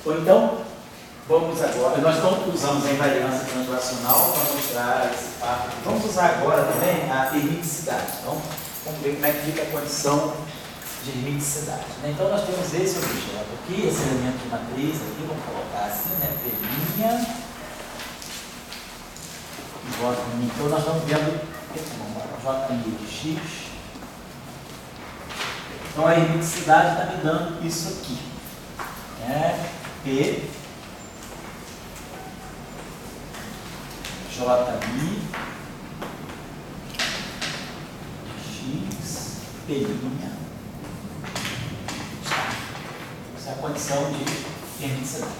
Ou então, vamos agora, nós não usamos a invariância translacional para mostrar esse fato. Vamos usar agora também a ermiticidade. Então, vamos ver como é que fica a condição de ermiticidade. Né? Então, nós temos esse objeto aqui, esse elemento de matriz aqui, vamos colocar assim, né? P', J'. Então, nós estamos vendo J' de X. Então, a ermiticidade está me dando isso aqui. Né? P, J' X, P'. Essa é a condição de ermiticidade.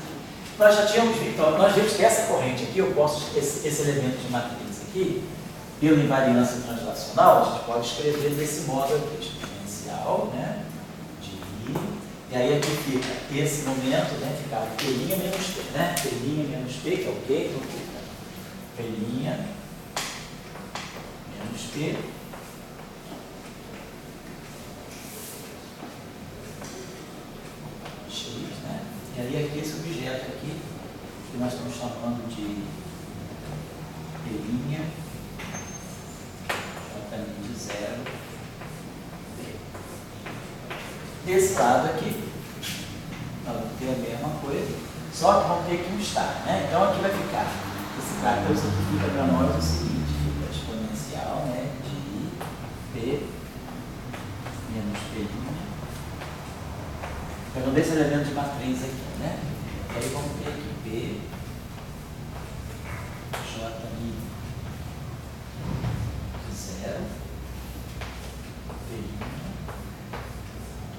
Nós já tínhamos visto, então, nós vimos que essa corrente aqui, eu posso, esse elemento de matriz aqui, pela invariância translacional, a gente pode escrever desse modo aqui, exponencial, né, de I, e aí aqui fica esse momento, né, fica P' menos P, né, P' menos P, que é o quê? Então fica P' menos P, X, né, e aí aqui esse objeto aqui, que nós estamos chamando de P', de 0, desse lado aqui, nós vamos ter a mesma coisa, só que vamos ter aqui um estar, né? Então aqui vai ficar, esse cara, então isso aqui fica para nós o seguinte, fica exponencial, né? De P menos P', pegando esse elemento de matriz aqui, né? E aí vamos ter aqui P, J' de 0,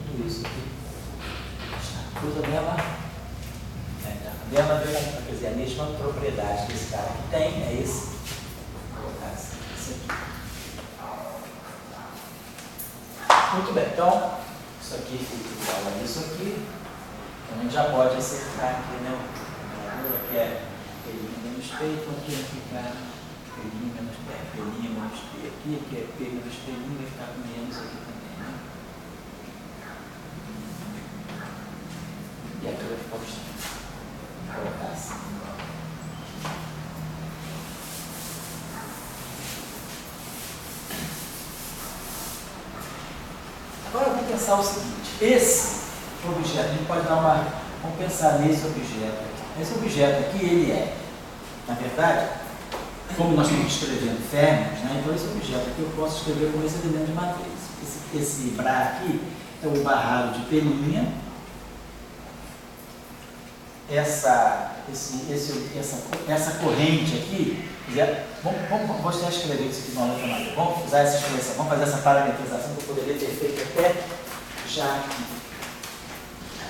tudo isso aqui usa a mesma propriedade que esse cara aqui tem, é esse. Vou colocar esse aqui. Muito bem, então isso aqui fica igual a isso aqui. Então a gente já pode acertar aqui, né? Aqui é P' menos P, então aqui vai ficar P' menos P, P' menos P aqui é P menos P', vai ficar com menos aqui também, né? E aqui vai ficar o extremo. Vou colocar assim. Agora vamos pensar o seguinte, esse objeto, a gente pode dar uma, vamos pensar nesse objeto aqui. Esse objeto aqui, ele é, na verdade, como nós estamos escrevendo férmions, né? Então esse objeto aqui eu posso escrever como esse elemento de matriz. Esse Bra aqui é o barrado de P', essa corrente aqui, vamos já escrever isso aqui de uma outra maneira. Vamos usar essa expressão, vamos fazer essa parametrização que eu poderia ter feito até já aqui.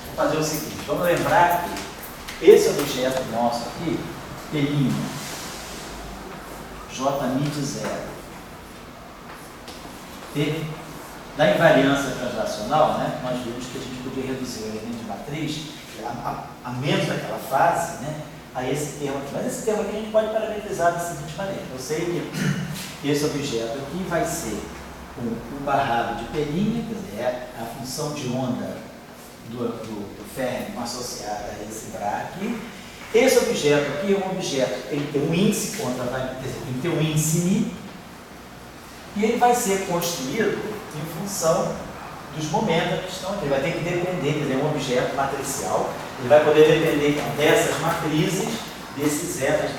Vamos fazer o seguinte, vamos lembrar que esse objeto nosso aqui, P', J' de 0, P, da invariância translacional, né, nós vimos que a gente podia reduzir o elemento de matriz a menos daquela fase, né, a esse termo aqui. Mas esse termo aqui a gente pode parametrizar da seguinte maneira. Eu sei que esse objeto aqui vai ser um barrado de P', quer dizer, é a função de onda do férmion associada a esse Bra aqui. Esse objeto aqui é um objeto que tem que ter um índice, tem que ter um índice μ, e ele vai ser construído em função dos momentos que estão aqui. Ele vai ter que depender, ele é um objeto matricial, ele vai poder depender então, dessas matrizes, desses zetas,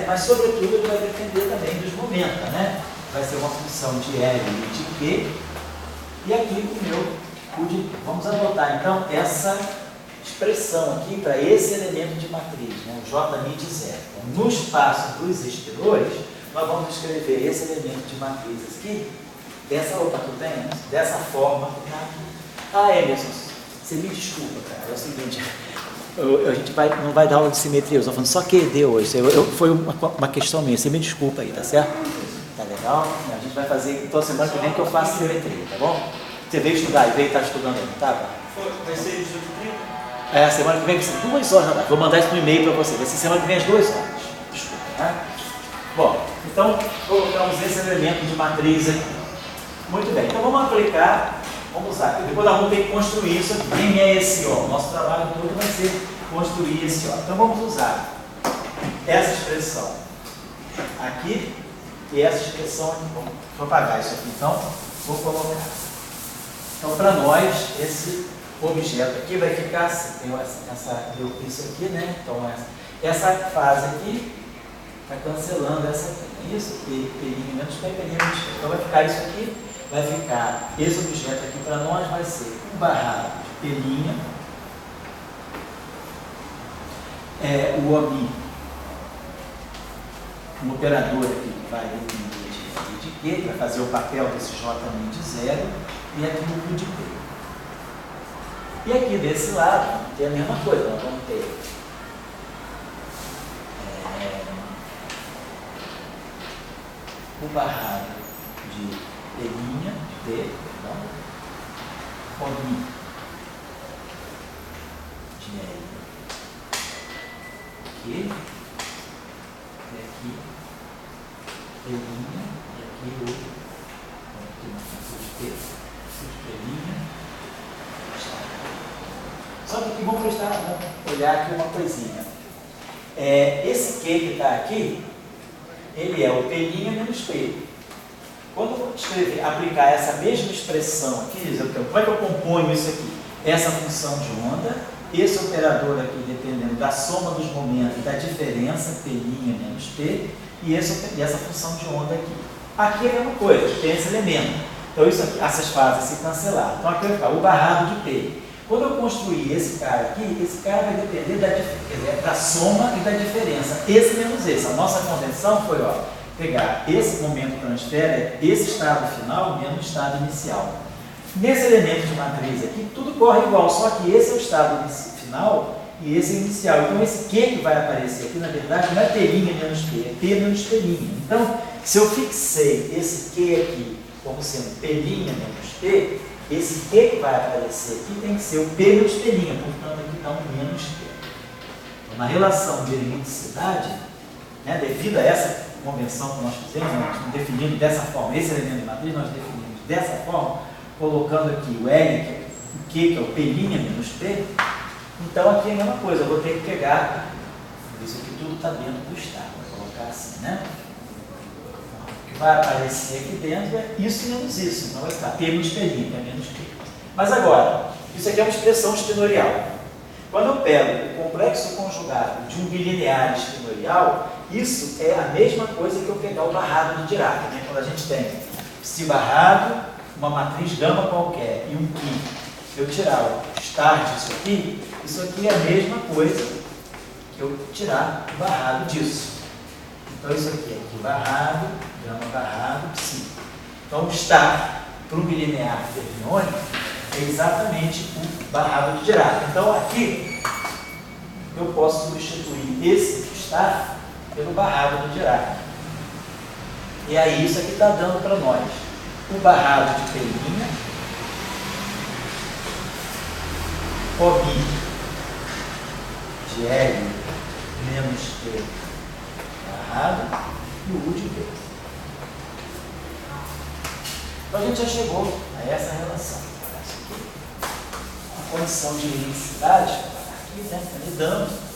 mas sobretudo ele vai depender também dos momentos, né? Vai ser uma função de L e de Q, e aqui vamos adotar então essa expressão aqui para esse elemento de matriz, né? O J' de 0. Então, no espaço dos espirões, nós vamos escrever esse elemento de matriz aqui, dessa forma que está aqui. Ah, Emerson, você me desculpa, cara, é o seguinte, a gente não vai dar aula de simetria, eu estou falando só QD hoje, foi uma questão minha, você me desculpa aí, tá certo? Tá legal? A gente vai fazer, então semana que vem que eu faço simetria, tá bom? Você veio estudar e veio estar estudando aí, tá? Vai ser 18h30? É, semana que vem vai ser 2 horas da tarde. Vou mandar isso no e-mail para você. Vai ser semana que vem às 2 horas. Desculpa, tá? Bom, então colocamos esse elemento de matriz aqui. Muito bem, então vamos aplicar Vamos usar. Depois nós vamos ter que construir isso aqui. Quem é esse O? Nosso trabalho todo vai ser construir esse O. Então vamos usar essa expressão aqui e essa expressão aqui. Vamos propagar isso aqui. Então, vou colocar. Então, para nós, esse objeto aqui vai ficar assim. Tem isso aqui, né? Então, essa fase aqui está cancelando essa aqui. Isso, pelinho menos P, pelinho menos P. Então, vai ficar isso aqui. Vai ficar, esse objeto aqui para nós vai ser um barrado de pelinha, o OMI, um operador aqui que vai depender de Q, que vai fazer o papel desse J também de zero, e aqui no de P. E aqui desse lado tem a mesma coisa, nós vamos ter o barrado de pelinha, de P, perdão, OMI de L, aqui, e aqui, pelinha, e aqui o de P, pelinha. Só que aqui vamos olhar aqui uma coisinha. Esse Q que está aqui, ele é o pelinha menos P. Quando eu escrever, aplicar essa mesma expressão aqui, como é que eu componho isso aqui? Essa função de onda, esse operador aqui dependendo da soma dos momentos, da diferença, pelinha menos P, e essa função de onda aqui. Aqui é a mesma coisa, tem esse elemento. Então, isso aqui, essas fases se cancelaram. Então, aqui vai ficar o barrado de P. Quando eu construir esse cara aqui, esse cara vai depender da soma e da diferença. Esse menos esse. A nossa convenção foi, pegar esse momento transfer, esse estado final menos o estado inicial. Nesse elemento de matriz aqui, tudo corre igual, só que esse é o estado final e esse é o inicial. Então, esse Q que vai aparecer aqui, na verdade, não é pelinha menos P, é P menos pelinha. Então, se eu fixei esse Q aqui como sendo pelinha menos P, esse Q que vai aparecer aqui tem que ser o P menos pelinha, portanto, aqui dá um menos P. Então, na relação de eremiticidade, né, devido a essa convenção que nós fizemos, nós definimos dessa forma, esse elemento de matriz nós definimos dessa forma, colocando aqui o L, que é o pelinha menos P, então aqui é a mesma coisa, eu vou ter que pegar, isso aqui tudo está dentro do estado, vou colocar assim, né? O que vai aparecer aqui dentro é isso menos isso, então vai ficar P menos pelinha, que é menos P. Mas agora, isso aqui é uma expressão espinorial. Quando eu pego o complexo conjugado de um bilinear espinorial, isso é a mesma coisa que eu pegar o barrado de Dirac, né? Quando a gente tem esse barrado, uma matriz gama qualquer e um Ki, eu tirar o star disso aqui, isso aqui é a mesma coisa que eu tirar o barrado disso. Então isso aqui é Ki barrado, gama barrado, Psi. Então o star para um bilinear fermiônico é exatamente o barrado de Dirac. Então aqui eu posso substituir esse star pelo barrado de Dirac. E aí isso aqui está dando para nós o barrado de pelinha, OMI de L menos P barrado e o U de P. Então a gente já chegou a essa relação. Essa aqui, a condição de unicidade, aqui, né, está me dando.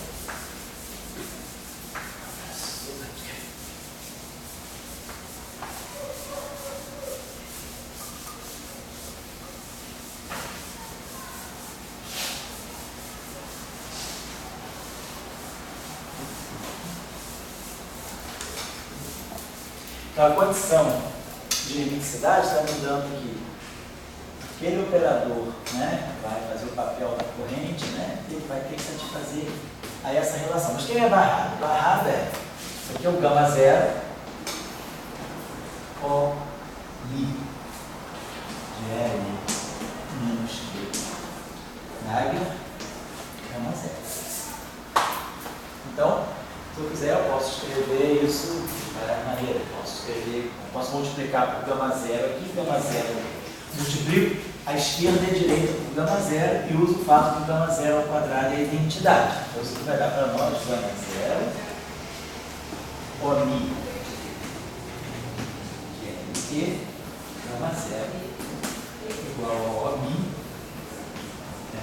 Então, a condição de limiticidade está mudando aqui. Aquele operador, né, vai fazer o papel da corrente, né, ele vai ter que satisfazer a essa relação. Mas quem é barrado? Barrado é, isso aqui é o gama zero, O, Mi, de L, menos Q, Nagler, gama zero. Então, se eu quiser, eu posso escrever isso de várias maneiras. Posso multiplicar por gama zero aqui, gama zero. Multiplico a esquerda e a direita por gama zero e uso o fato que gama zero ao quadrado é a identidade. Então, isso aqui vai dar para nós gama zero, OMI, que é gama zero, igual a OMI,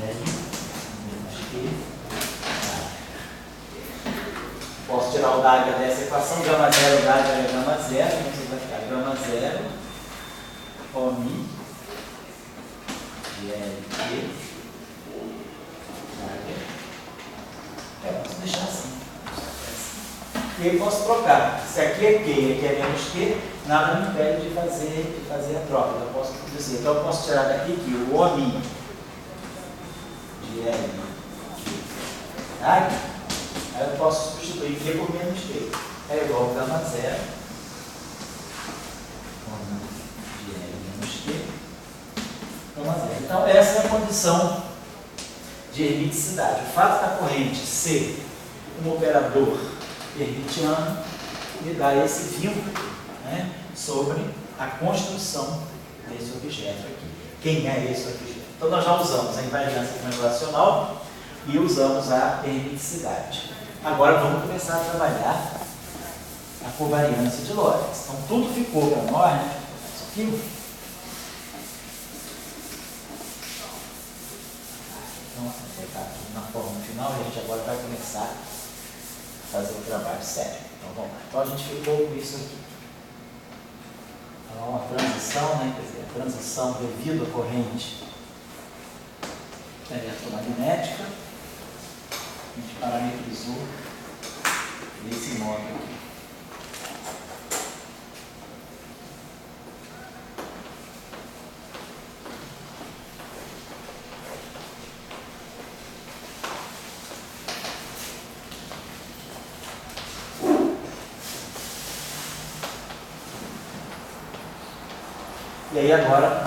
L menos Q. Posso tirar o DAG dessa equação, gama 0, DAG é gama 0, então você vai ficar gama 0, OMI, de LQ, posso deixar assim. E aí posso trocar. Se aqui é Q e aqui é menos Q, nada me impede de fazer a troca. Eu posso dizer, então eu posso tirar daqui que o OMI de LQ, DAG, aí eu posso substituir Q por menos Q. É igual a gama 0, de L menos Q, gama 0. Então, essa é a condição de hermiticidade. O fato da corrente ser um operador hermitiano me dá esse vínculo, né, sobre a construção desse objeto aqui. Quem é esse objeto? Então, nós já usamos a invariância translacional e usamos a hermiticidade. Agora vamos começar a trabalhar a covariância de Lorentz. Então tudo ficou para nós, né? Isso aqui. Então, vou colocar aqui na forma final e a gente agora vai começar a fazer o trabalho sério. Então vamos lá. Então a gente ficou com isso aqui. Então, uma transição, né? Quer dizer, a transição devido à corrente eletromagnética. A gente parametrizou desse modo aqui. E aí agora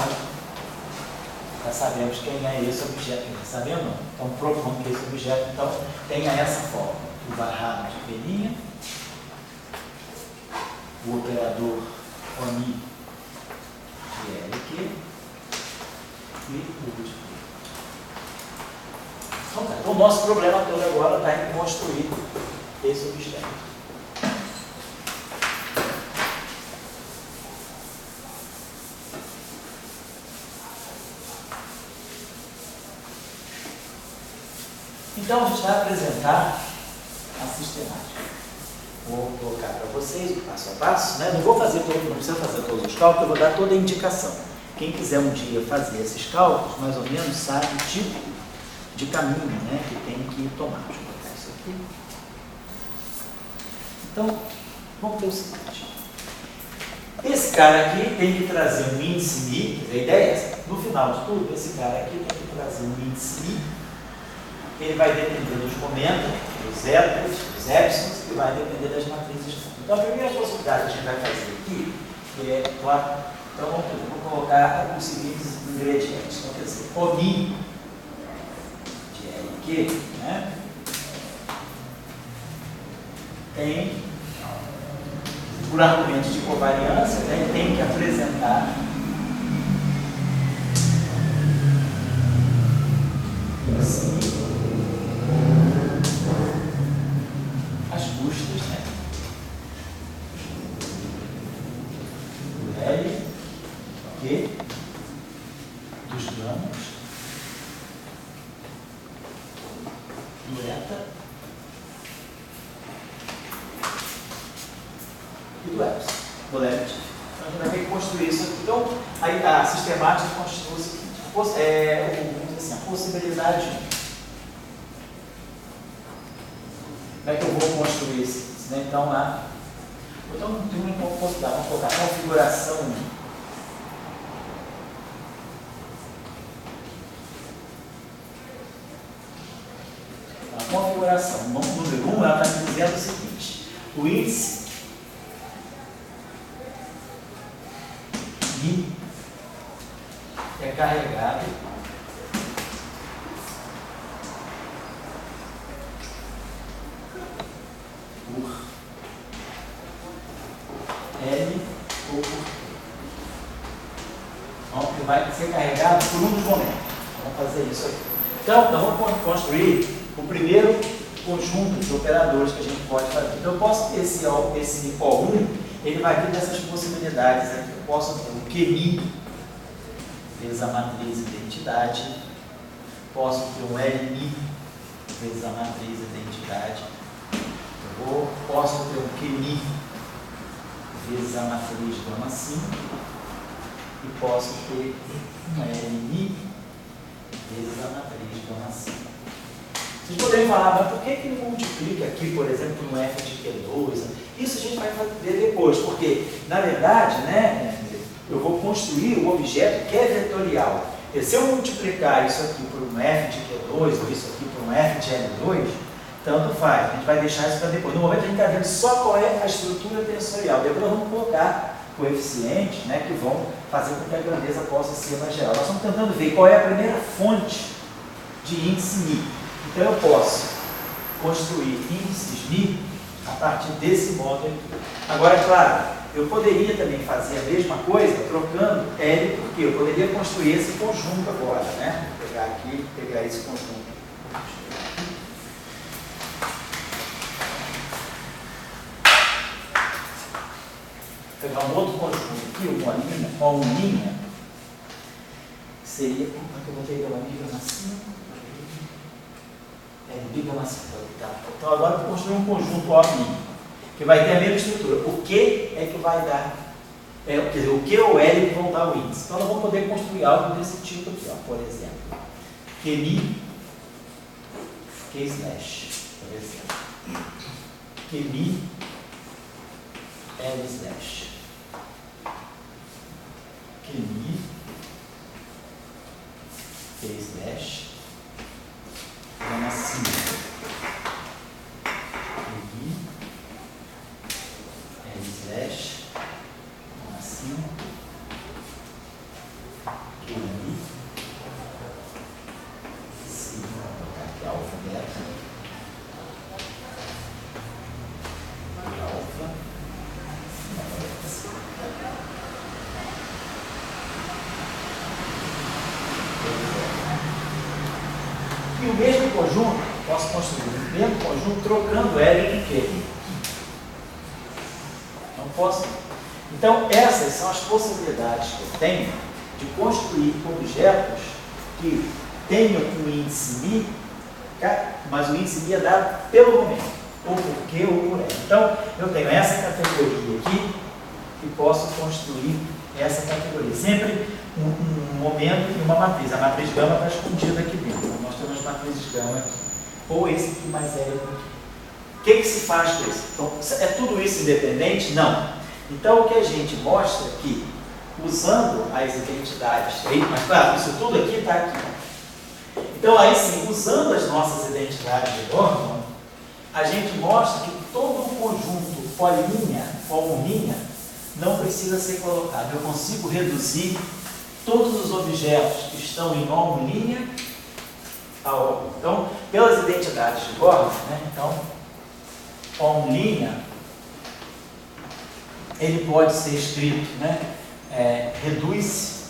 já sabemos quem é esse objeto. Sabemos não? Então propondo que esse objeto então, tenha essa forma. O barrado de peninha, o operador OMI de LQ e o de Q. Então o nosso problema todo agora está em construir esse objeto. Então, a gente vai apresentar a sistemática. Vou colocar para vocês o passo a passo, né? Não vou fazer todo, não precisa fazer todos os cálculos, eu vou dar toda a indicação. Quem quiser um dia fazer esses cálculos, mais ou menos sabe o tipo de caminho, né, que tem que tomar. Deixa eu botar isso aqui. Então, vamos ter o seguinte. Esse cara aqui tem que trazer um índice μ, a ideia é essa. No final de tudo, esse cara aqui tem que trazer um índice μ. Ele vai depender dos momentos, dos zeros, dos épsilons, e vai depender das matrizes. Então, a primeira possibilidade que a gente vai fazer aqui é, então, vou colocar os seguintes ingredientes. Então, quer dizer, OMI de LQ, né, tem, por argumentos de covariância, né, tem que apresentar assim, as custas, né? Do L, Q, dos gamas, do eta e do epsilon, do limite. Então a gente vai ter que construir isso aqui. Então, aí a sistemática constitui o seguinte: vamos dizer assim, a possibilidade. Como é que eu vou construir isso? Né? Então, vamos colocar a configuração. A configuração, número 1, ela está me dizendo o seguinte: o índice μ é carregado por L ou por Q. Então, ele vai ser carregado por um dos momentos. Vamos fazer isso aqui. Então, vamos construir o primeiro conjunto de operadores que a gente pode fazer. Então, eu posso ter esse O1, ele vai ter dessas possibilidades aqui. Eu posso ter o QMI vezes a matriz identidade. Posso ter um LMI vezes a matriz identidade. Posso ter um QMI vezes a matriz gama 5. E posso ter um LMI vezes a matriz gama 5. Vocês poderiam falar, mas por que ele multiplica aqui, por exemplo, no f de Q2? Isso a gente vai ver depois, porque, na verdade, né, eu vou construir o objeto que é vetorial. E se eu multiplicar isso aqui por um f de Q2, ou isso aqui por um f de L2, tanto faz. A gente vai deixar isso para depois. No momento a gente está vendo só qual é a estrutura tensorial. Depois nós vamos colocar coeficientes, né, que vão fazer com que a grandeza possa ser mais geral. Nós estamos tentando ver qual é a primeira fonte de índice μ. Então eu posso construir índices μ a partir desse modo aqui. Agora, claro, eu poderia também fazer a mesma coisa trocando L, porque eu poderia construir esse conjunto agora, né? Vou pegar aqui, pegar esse conjunto. Vou pegar um outro conjunto aqui, uma uninha, que seria, como é que eu vou pegar uma amiga assim? Então agora eu vou construir um conjunto OMI, que vai ter a mesma estrutura. O que é que vai dar? Quer dizer, o que ou L que vão dar o índice. Então nós vamos poder construir algo desse tipo aqui, ó, por exemplo. QMI, Q/, por exemplo. QMI, L/. QMI, Q/, gama 5. QMI, L/, gama 5. QMI, sim, vou botar aqui alfa, beta. Alfa. E o mesmo conjunto, posso construir o mesmo conjunto trocando L por Q. Não posso. Então, essas são as possibilidades que eu tenho de construir objetos que tenham um índice μ, mas o índice μ é dado pelo momento, ou por Q ou por L. Então, eu tenho essa categoria aqui e posso construir essa categoria. Sempre um momento e uma matriz. A matriz gama está escondida aqui dentro. Nós temos matrizes gama aqui. Ou esse aqui mais L aqui. O que se faz com isso? Então, é tudo isso independente? Não. Então, o que a gente mostra aqui, usando as identidades, mas claro, isso tudo aqui está aqui. Então, aí sim, usando as nossas identidades de Norman, a gente mostra que todo o conjunto polilinha, não precisa ser colocado. Eu consigo reduzir todos os objetos que estão em homolinha a homo. Então, pelas identidades de Gordon, né? Então, homolinha, ele pode ser escrito, né? Reduz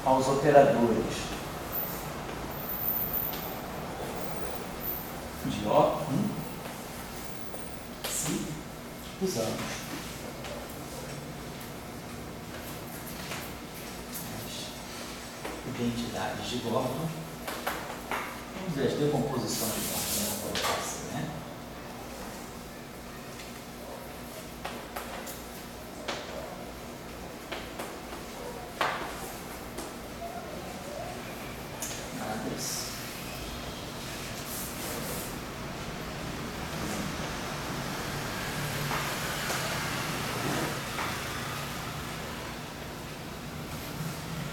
aos operadores de O, se usamos identidades de Gordon. Vamos ver as decomposições de Gordon, né? Pode ser, né?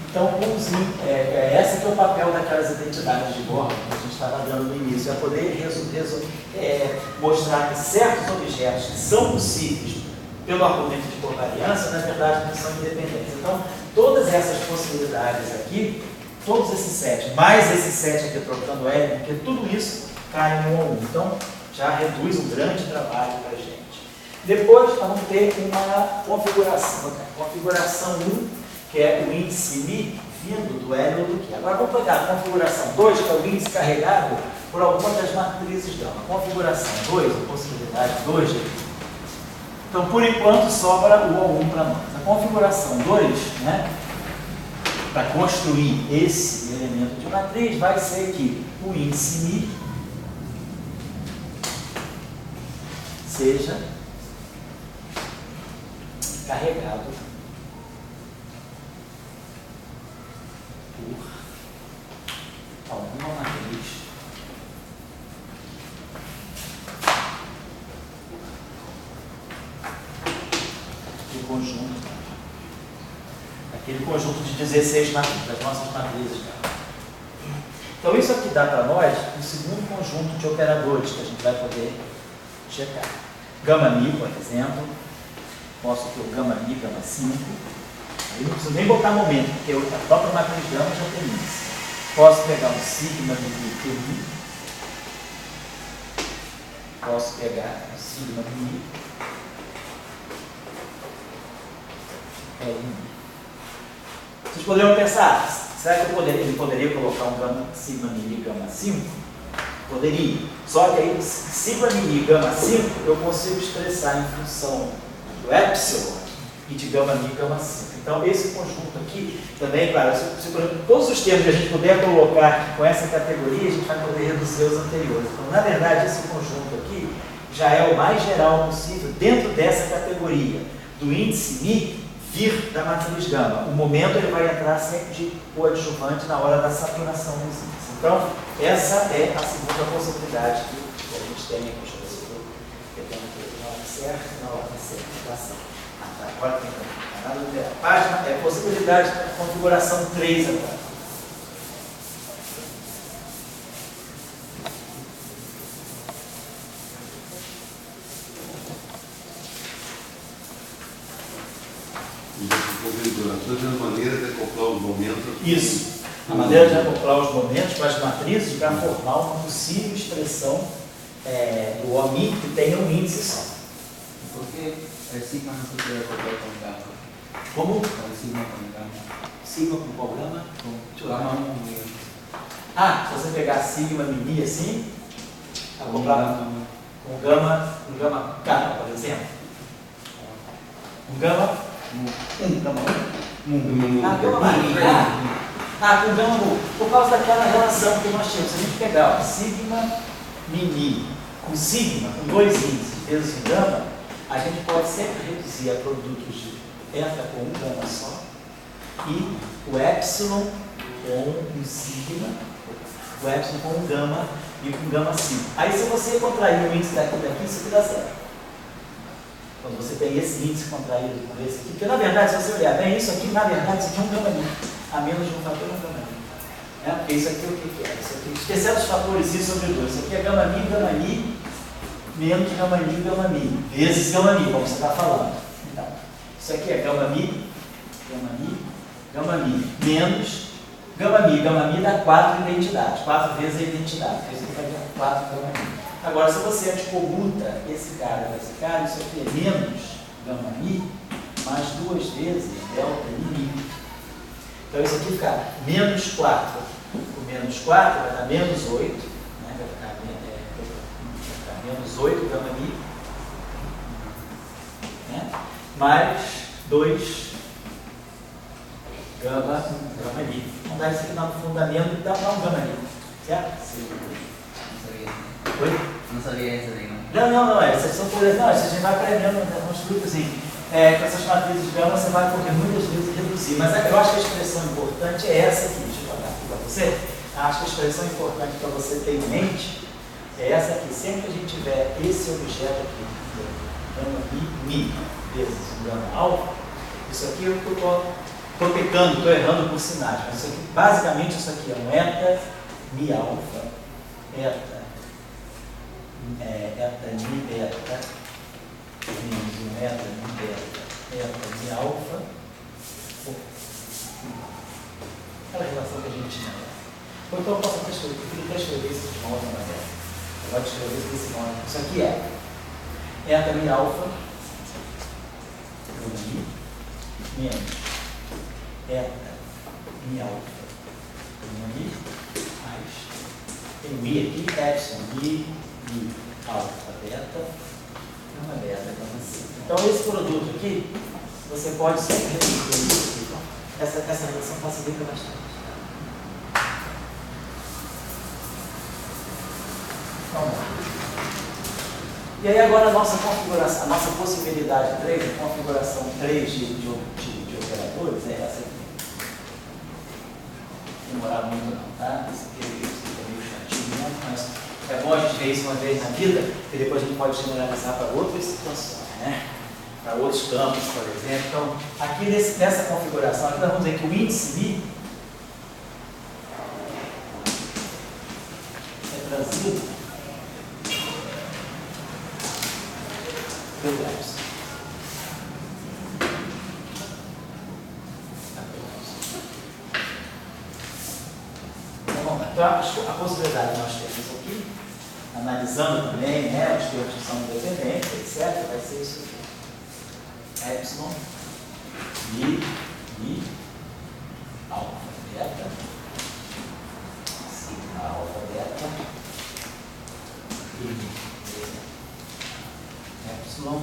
Então, esse que é o papel daquelas identidades de Gordon que a gente estava dando no início, é poder mostrar que certos objetos que são possíveis pelo argumento de covariância, na verdade, não são independentes. Então, todas essas possibilidades aqui, todos esses sete, mais esse 7 aqui trocando L, porque tudo isso cai em 1 a 1. Então, já reduz um grande trabalho para a gente. Depois, nós vamos ter uma configuração. Configuração 1, que é o índice μ vindo do L ou do Q. Agora vamos pegar a configuração 2, que é o índice carregado por alguma das matrizes gama. Configuração 2, a possibilidade 2 aqui. Então, por enquanto, sobra o O1 para nós. A configuração 2, né, para construir esse elemento de matriz, vai ser que o índice Mi seja carregado por alguma matriz de conjunto, aquele conjunto de 16 matrizes, das nossas matrizes. Então isso aqui dá para nós um segundo conjunto de operadores que a gente vai poder checar. Gama Mi, por exemplo, posso ter o gama Mi, gama 5, aí não preciso nem botar momento, porque a própria matriz gama já tem isso. Posso pegar um sigma Mi QI, posso pegar um sigma Mi LI. Vocês poderiam pensar, será que ele poderia colocar um gama, sigma Mi gama 5? Poderia. Só que aí, sigma Mi gama 5, eu consigo expressar em função do epsilon e de gama Mi gama 5. Então, esse conjunto aqui, também, claro, se por exemplo, todos os termos que a gente puder colocar com essa categoria, a gente vai poder reduzir os anteriores. Então, na verdade, esse conjunto aqui já é o mais geral possível dentro dessa categoria do índice Mi vir da matriz gama. O momento ele vai entrar sempre de coadjuvante na hora da saturação dos índices. Então, essa é a segunda possibilidade que a gente tem aqui. Deixa eu ver se eu estou pegando aqui na hora certa, na hora certa. Agora tem a página, é possibilidade de configuração 3 agora. A maneira de acoplar os momentos. Isso. A maneira de acoplar os momentos para as matrizes para formar uma possível expressão do OMI que tenha um índice só. Por que sigma não se pode acoplar com gama? Como? Sigma com gama. Sigma com qual gama? Com gama 1. Se você pegar sigma Mi assim, acoplar com gama K, por exemplo. Um gama 1, gama 1. Gama Maria. Com gama mu. Por causa daquela relação que nós tínhamos. Se a gente pegar sigma Mi com sigma, com dois índices vezes um gama, a gente pode sempre reduzir a produtos de eta com um gama só e o epsilon com um sigma, o epsilon com um gama e com gama 5. Aí se você contrair o índice daqui, isso aqui dá zero. Quando você tem esse índice contraído com esse aqui, porque na verdade, se você olhar bem, isso aqui, na verdade, isso aqui é um gama Mi. A menos de um fator é um gama Mi. Porque isso aqui é o que é? Isso aqui, esquecendo os fatores I sobre 2. Isso aqui é gama Mi, menos gama Mi, vezes gama Mi, como você está falando. Então, isso aqui é gama Mi, menos gama Mi dá 4 identidades, 4 vezes a identidade. Isso aqui vai dar 4 gama Mi. Agora, se você anticomuta esse cara com esse cara, isso aqui é menos gama Mi mais 2 vezes delta Mi. Então, isso aqui fica menos 4. O menos 4 vai dar menos 8. Né? Vai ficar menos 8 gama Mi. Né? Mais 2 gama Mi. Vamos dar isso aqui no fundamento e dá um gama Mi. Certo? Sim. Oi? Não sabia essa daí, Não, essas são coisas. Não, a gente vai aprendendo nos grupos assim. Com essas matrizes gama você vai poder muitas vezes reduzir. Mas eu acho que a expressão importante é essa aqui. Deixa eu botar aqui para você. Acho que a expressão importante para você ter em mente é essa aqui. Sempre que a gente tiver esse objeto aqui, gama Mi vezes um gama alfa, isso aqui eu estou pecando, estou errando por sinais. Mas isso aqui, basicamente isso aqui é um eta Mi alfa, eta Mi beta, menos um eta Mi beta, eta Mi alfa, aquela relação que a gente tinha. Ou então eu posso até escrever, eu queria até escrever isso de uma outra maneira. Eu vou escrever isso desse modo. Isso aqui é eta Mi alfa, Mi, menos eta Mi alfa, Mi, mais, tem o I aqui, epsilon, Mi alfa, beta, gama beta, gama 5. Então esse produto aqui você pode sempre reduzir isso aqui. Então, essa redação facilita bastante. Então, e aí agora a nossa configuração, a nossa possibilidade 3, a configuração 3 de operadores é essa aqui. Não demorar muito não, tá? Isso aqui é meio chatinho mesmo, mas é bom a gente ver isso uma vez na vida, que depois a gente pode generalizar para outras situações, né? Para outros campos, por exemplo. Então, aqui nessa configuração, aqui nós vamos dizer que o índice Mi é trazido pelo Epsilon. Então, a possibilidade que nós temos aqui, analisando também, né, os termos que são independentes, etc., vai ser isso aqui. Epsilon, Mi, alfa, beta, sigma, alfa, beta, e epsilon,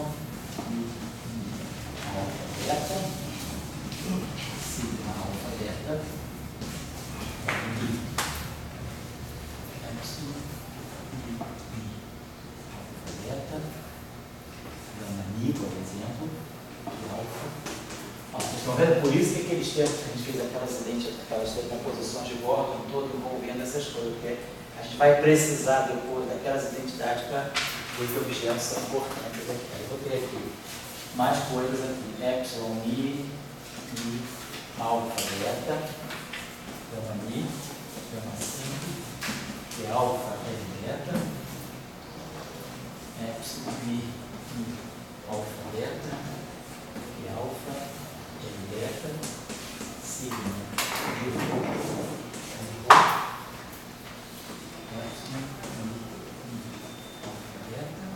Mi, alfa, beta, sigma, alfa, beta, Mi. Beta, gama Mi, por exemplo, e alfa. Vocês estão vendo? Por isso que aqueles termos que a gente fez aquelas decomposições de Gordon todo envolvendo essas coisas, porque a gente vai precisar depois daquelas identidades para ver que objetos são importantes aqui. Eu vou ter aqui mais coisas aqui. Epsilon, Mi, alfa, beta, gama Mi, gama 5. Que alfa é beta, epsilon, Mi, alfa, beta, que alfa é beta, sigma, epsilon, Mi, alfa, beta,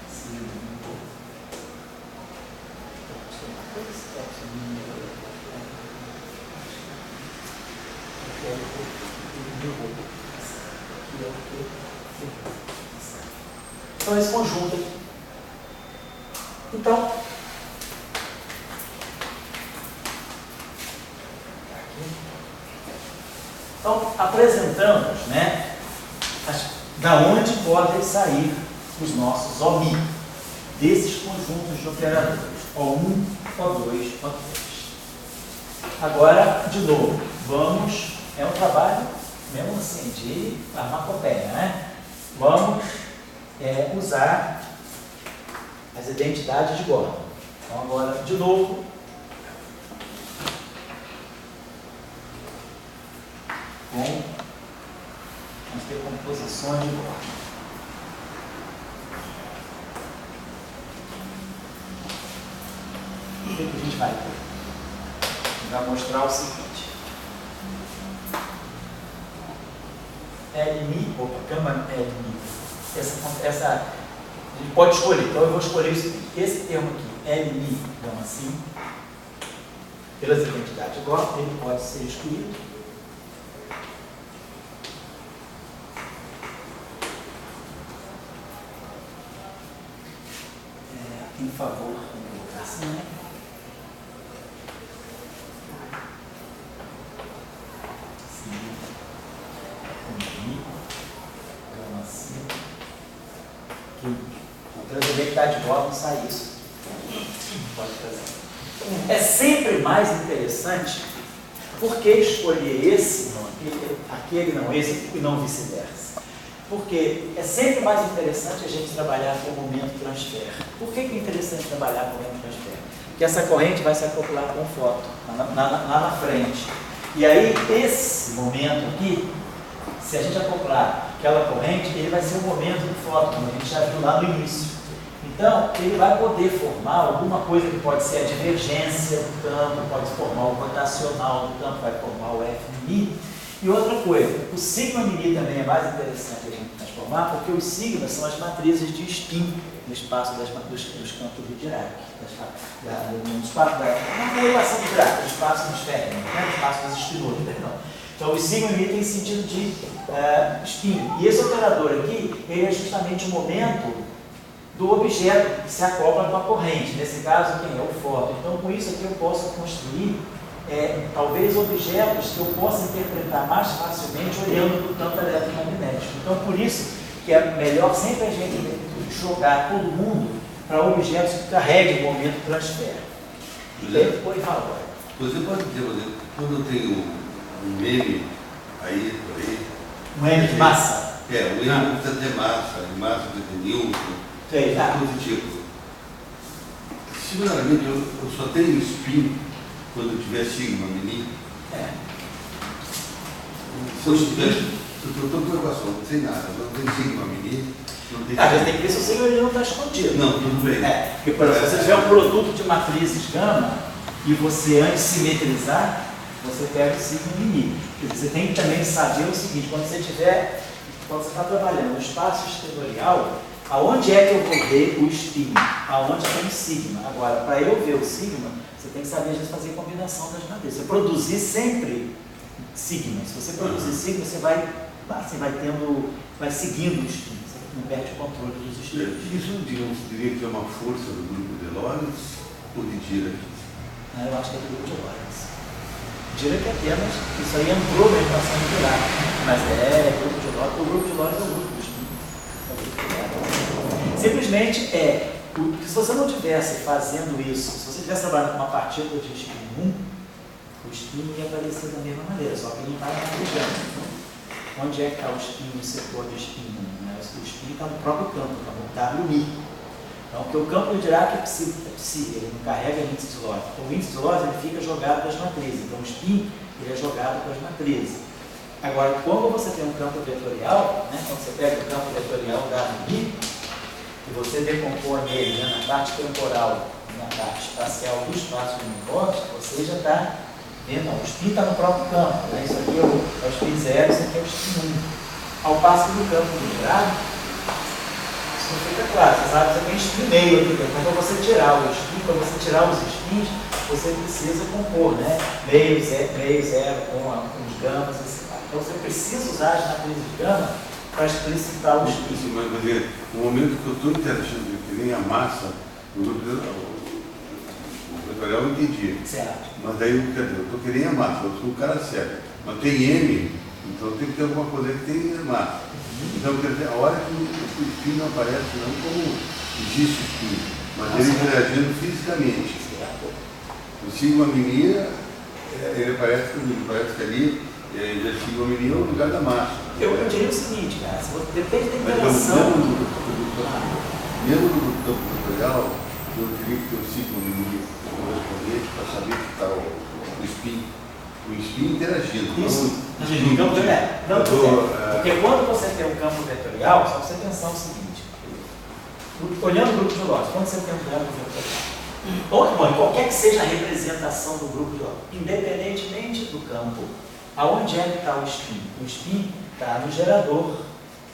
sigma, então, esse conjunto aqui. Então, apresentamos, né, da onde podem sair os nossos OMI, desses conjuntos de operadores, O1, O2, O3. Agora, de novo, é um trabalho mesmo assim, de farmacopeia, né? Vamos usar as identidades de Gordon. Então, agora, de novo, vamos ter composições de Gordon. O que a gente vai ter? A gente vai mostrar o seguinte. LMI, gama LMI. Essa, a gente pode escolher. Então eu vou escolher o seguinte: esse termo aqui, LMI, gama 5, pelas identidades igual, ele pode ser excluído. Em favor da colocação, né? A identidade de Gordon sai isso. Pode trazer. É sempre mais interessante porque escolher esse, não, aquele não, esse e não vice-versa. Porque é sempre mais interessante a gente trabalhar com o momento transfer. Por que é interessante trabalhar com o momento transfer? Porque essa corrente vai se acoplar com o fóton lá na frente. E aí, esse momento aqui, se a gente acoplar aquela corrente, ele vai ser o momento do fóton, como a gente já viu lá no início. Então, ele vai poder formar alguma coisa que pode ser a divergência do campo, pode formar o rotacional do campo, vai formar o FMI. E outra coisa, o sigma mini também é mais interessante a gente transformar, porque os sigmas são as matrizes de spin no espaço dos campos de Dirac, na equação de Dirac, do espaço dos férreos, né? Do espaço dos espinosos, perdão. Então, o sigma mini tem sentido de spin. E esse operador aqui, ele é justamente o momento do objeto que se acopla com a corrente. Nesse caso, quem é o fóton. Então, com isso aqui eu posso construir, talvez, objetos que eu possa interpretar mais facilmente olhando para o campo eletromagnético. Então, por isso que é melhor sempre a gente jogar todo mundo para objetos que carreguem o momento transfer. Depois valor. Você pode dizer, por exemplo, quando eu tenho um M aí, por aí. Um M de massa? O M precisa ter massa, de massa precisa ter Newton, positivo. Seguramente eu só tenho spin quando eu tiver sigma mini. Se eu estou com equação, não sei nada, não tem sigma mini. A gente tem que ver se o sigma mini não está escondido. Não, tudo bem. Porque, por exemplo, se você tiver um produto de matrizes gama e você antes simetrizar, você pega o sigma mini. Você tem que também saber o seguinte, quando você está trabalhando no espaço exteriorial, aonde é que eu vou ver o spin? Aonde tem o sigma? Agora, para eu ver o sigma, você tem que saber às vezes fazer combinação das matrizes. Você produzir sempre sigma. Se você produzir sigma, você vai seguindo o spin. Você não perde o controle dos spins. Isso diria que é uma força do grupo de Lorentz ou de Dirac? Não, eu acho que é do grupo de Lorentz. Dirac é apenas, isso aí entrou na equação de Dirac, mas grupo de Lorentz, o grupo de Lorentz é o grupo dos spins. Simplesmente se você não estivesse fazendo isso, se você estivesse trabalhando com uma partícula de spin 1, o spin ia aparecer da mesma maneira, só que ele não está navegando. Onde é que está o spin no setor de spin 1? Né? O spin está no próprio campo, está no WI. Então, porque o campo de Dirac é psi, ele não carrega índice de Lorenz. Então, o índice de Lorenz ele fica jogado para as matrizes. Então, o spin ele é jogado para as matrizes. Agora, quando você tem um campo vetorial, né, quando você pega o campo vetorial WI, e você decompõe ele, né, na parte temporal e na parte espacial do espaço de universo, você já está vendo, o spin está no próprio campo. Né? Isso aqui é o spin 0, isso aqui é o spin 1. Ao passo que no campo de Dirac, isso não fica claro. Você sabe que você tem spin meio aqui. Então, para você tirar o spin, para você tirar os spins, você precisa compor, né? Meio zero com os gamas, assim. Então, você precisa usar as matrizes de gama para explicitar os spins. Mas, no momento que eu estou interagindo, que nem a massa, o vetorial eu entendi. Certo. Mas daí, eu estou querendo a massa, eu sou um cara sério. Mas tem M, então tem que ter alguma coisa que tem massa. Então, quer dizer, a hora que o spin não aparece, não como existe o spin, mas ele interagindo fisicamente. O sigma mini, ele parece que ali, o sigma mini é o lugar da massa. Eu diria o seguinte, cara, depende da interação. Mesmo no campo vetorial, eu teria que ter o sigma mini correspondente para saber que está o spin. O spin interagindo. Isso. No campo vetorial. Porque quando você tem um campo vetorial, só você pensar o seguinte, olhando o grupo de Lorentz, quando você tem um campo vetorial, qualquer que seja a representação do grupo de Lorentz, independentemente do campo, aonde é que está o spin? O spin está no gerador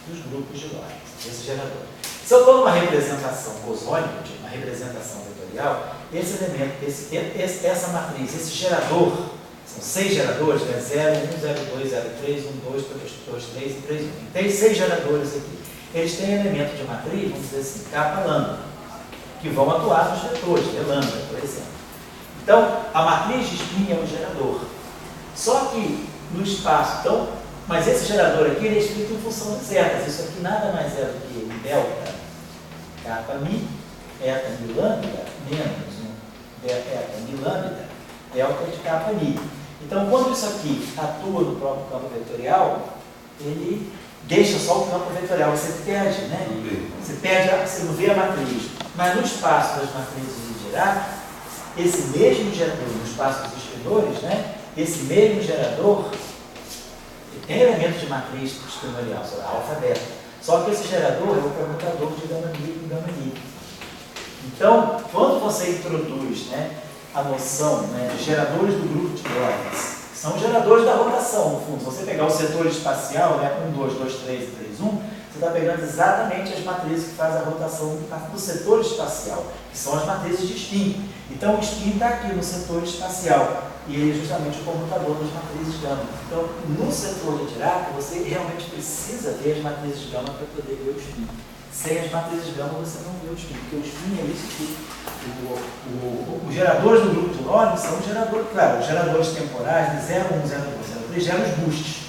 dos grupos de Lorentz, esse gerador. Se eu estou numa representação bosônica, uma representação vetorial, esse elemento, essa matriz, esse gerador, são 6 geradores, né? 0, 1, 0, 2, 0, 3, 1, 2, 2, 3 e 3, 1. Tem 6 geradores aqui. Eles têm elemento de matriz, vamos dizer assim, kappa lambda, que vão atuar nos vetores, de lambda, por exemplo. Então, a matriz de spin é um gerador. Só que no espaço, então, mas esse gerador aqui, ele é escrito em função de zetas. Isso aqui nada mais é do que um delta kappa mi, eta mi lambda, menos um eta mi lambda, delta de kappa mi. Então, quando isso aqui atua no próprio campo vetorial, ele deixa só o campo vetorial, você perde, né? Você não vê a matriz. Mas no espaço das matrizes de Dirac, esse mesmo gerador, no espaço dos espinores, né? Esse mesmo gerador tem elementos de matriz espinorial, alfa beta. Só que esse gerador é o permutador de gama mi e gama ni. Então, quando você introduz, né, a noção, né, de geradores do grupo de Lorentz, são geradores da rotação, no fundo. Se você pegar o setor espacial, né, 1, 2, 2, 3 e 3, 1, você está pegando exatamente as matrizes que fazem a rotação do setor espacial, que são as matrizes de spin. Então, o spin está aqui no setor espacial, e ele é justamente o comutador das matrizes gama. Então, no setor de Dirac, você realmente precisa ver as matrizes gama para poder ver o spin. Sem as matrizes gama você não vê o spin, porque o spin é isso aqui. Os geradores do grupo de Lorentz são geradores, claro, os geradores temporais de 0, 1, 0, 2, 0, 3 geram os boosts,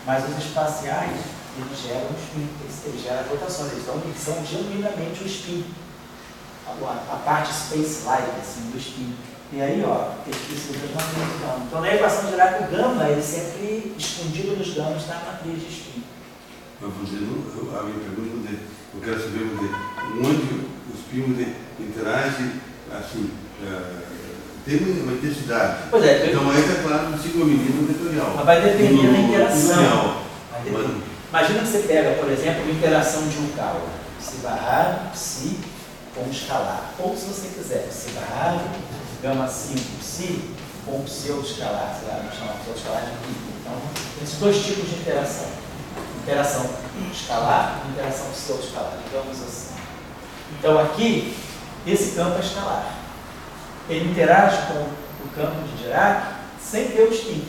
mas os espaciais, eles geram o spin, eles geram as rotações, eles são genuinamente o spin, a parte space-like assim, do spin. E aí, ó, eles precisam das matrizes gama. Então, na equação geral, o gama é sempre escondido nos gamas da matriz de spin. A minha pergunta é, eu quero saber onde os spin interagem, assim, tem uma intensidade. Pois é, então aí está claro no ciclo medida vetorial. Mas vai depender da interação. Mas, imagina que você pega, por exemplo, uma interação de um cálculo, psi barrado, psi com um escalar. Ou se você quiser, psi barrado, gama 5 psi com um pseudo-escalar, sei lá, vamos chamar pseudo-escalar de pi. Então, esses dois tipos de interação. Interação escalar e interação pseudo-escalar, digamos assim. Então aqui, esse campo é escalar. Ele interage com o campo de Dirac sem ter o spin.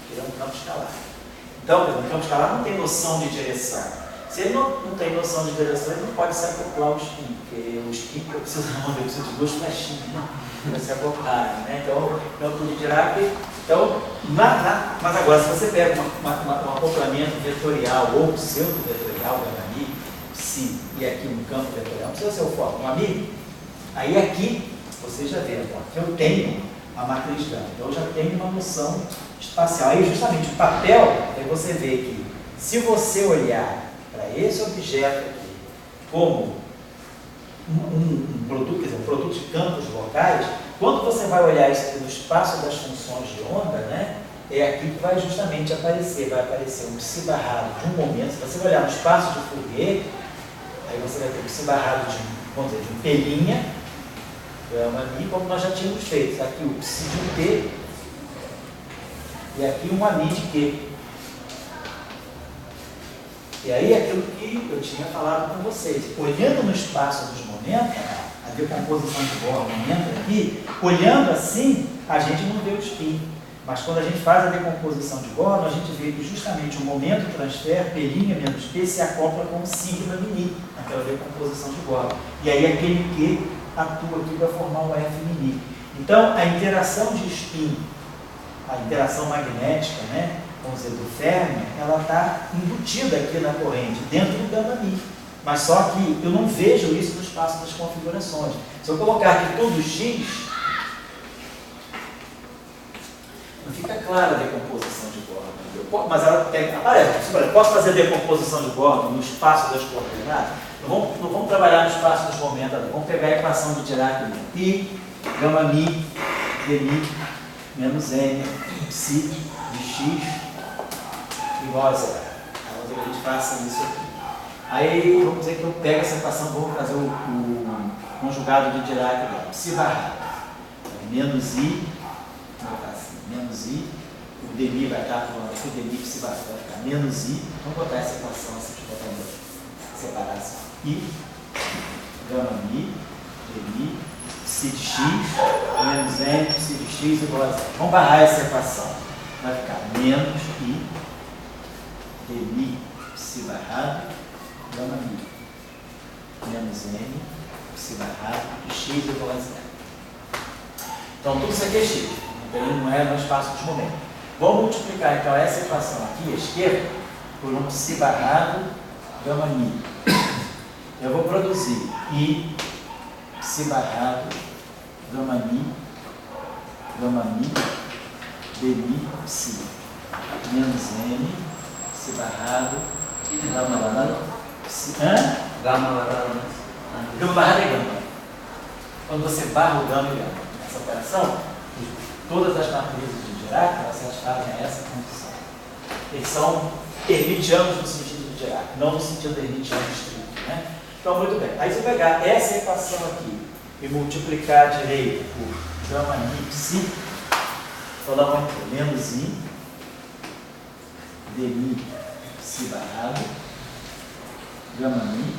Ele é um campo escalar. Então, o campo escalar não tem noção de direção. Se ele não tem noção de direção, ele não pode se acoplar ao spin, porque o spin precisa de duas flechinhas, né? Para se acoplar, né? Então, o campo de Dirac. Então, mas agora, se você pega um acoplamento vetorial ou pseudo-vetorial, gama-mi, psi, e aqui um campo vetorial, não precisa ser o foco, um amigo, aí aqui você já vê, então, que eu tenho a matriz gama, então eu já tenho uma noção espacial. Aí, justamente, o papel é você ver que, se você olhar para esse objeto aqui como um produto, quer dizer, um produto de campos locais, quando você vai olhar isso aqui no espaço das funções de onda, né, é aqui que vai justamente aparecer, um psi barrado de um momento. Se você olhar no espaço de Fourier, aí você vai ter um psi barrado de, vamos dizer, de um pelinha, gama-mi, como nós já tínhamos feito. Aqui o psi de um P e aqui um ami de Q. E aí aquilo que eu tinha falado com vocês, olhando no espaço dos momentos, a decomposição de Born entra aqui, olhando assim, a gente não vê o spin. Mas quando a gente faz a decomposição de Born, a gente vê que justamente o momento transfer, P' menos P, se acopla com o sigma mini, naquela decomposição de Born. E aí aquele Q atua aqui para formar o F mini. Então, a interação de spin, a interação magnética, né, vamos dizer, do Fermi, ela está embutida aqui na corrente, dentro do gama-mi. Mas só que eu não vejo isso no espaço das configurações. Se eu colocar aqui todo X, não fica clara a decomposição de Born. Mas ela aparece. Eu posso fazer a decomposição de Born no espaço das coordenadas? Não vamos trabalhar no espaço dos momentos. Vamos pegar a equação de Dirac ali. I, gama-mi, dmi, menos n, psi de x igual a zero. Vamos ver que a gente faça isso aqui. Aí, vamos dizer que eu pego essa equação, vou fazer o conjugado de Dirac dela. Psi barrado. Menos I, vou botar assim, menos I, o dmi vai estar aqui, o dmi psi barrado vai ficar menos I. Vamos botar essa equação assim, separar assim. I, gama mi, dmi, psi de x, menos n, psi de x igual a zero. Vamos barrar essa equação. Vai ficar menos I, dmi, psi barrado, gama mi, menos n, psi barrado, de x igual a zero. Então, tudo isso aqui é x, então não é no espaço dos momentos. Vamos multiplicar, então, essa equação aqui, à esquerda, por um psi barrado, gama mi. Eu vou produzir I, psi barrado, gama mi, dmi, psi, menos n, psi barrado, gama barrado, psi, Gama barrado. gama barrado é gama. Quando você barra o gama e gama, nessa operação, todas as matrizes de Dirac, elas satisfazem essa condição. Eles são hermitianos no sentido de Dirac, não no sentido hermitiano estrito, né? Então, muito bem. Aí, se eu pegar essa equação aqui e multiplicar a direita por gama mi psi, então nós vamos ter menos I, dmi psi barrado, gama mi,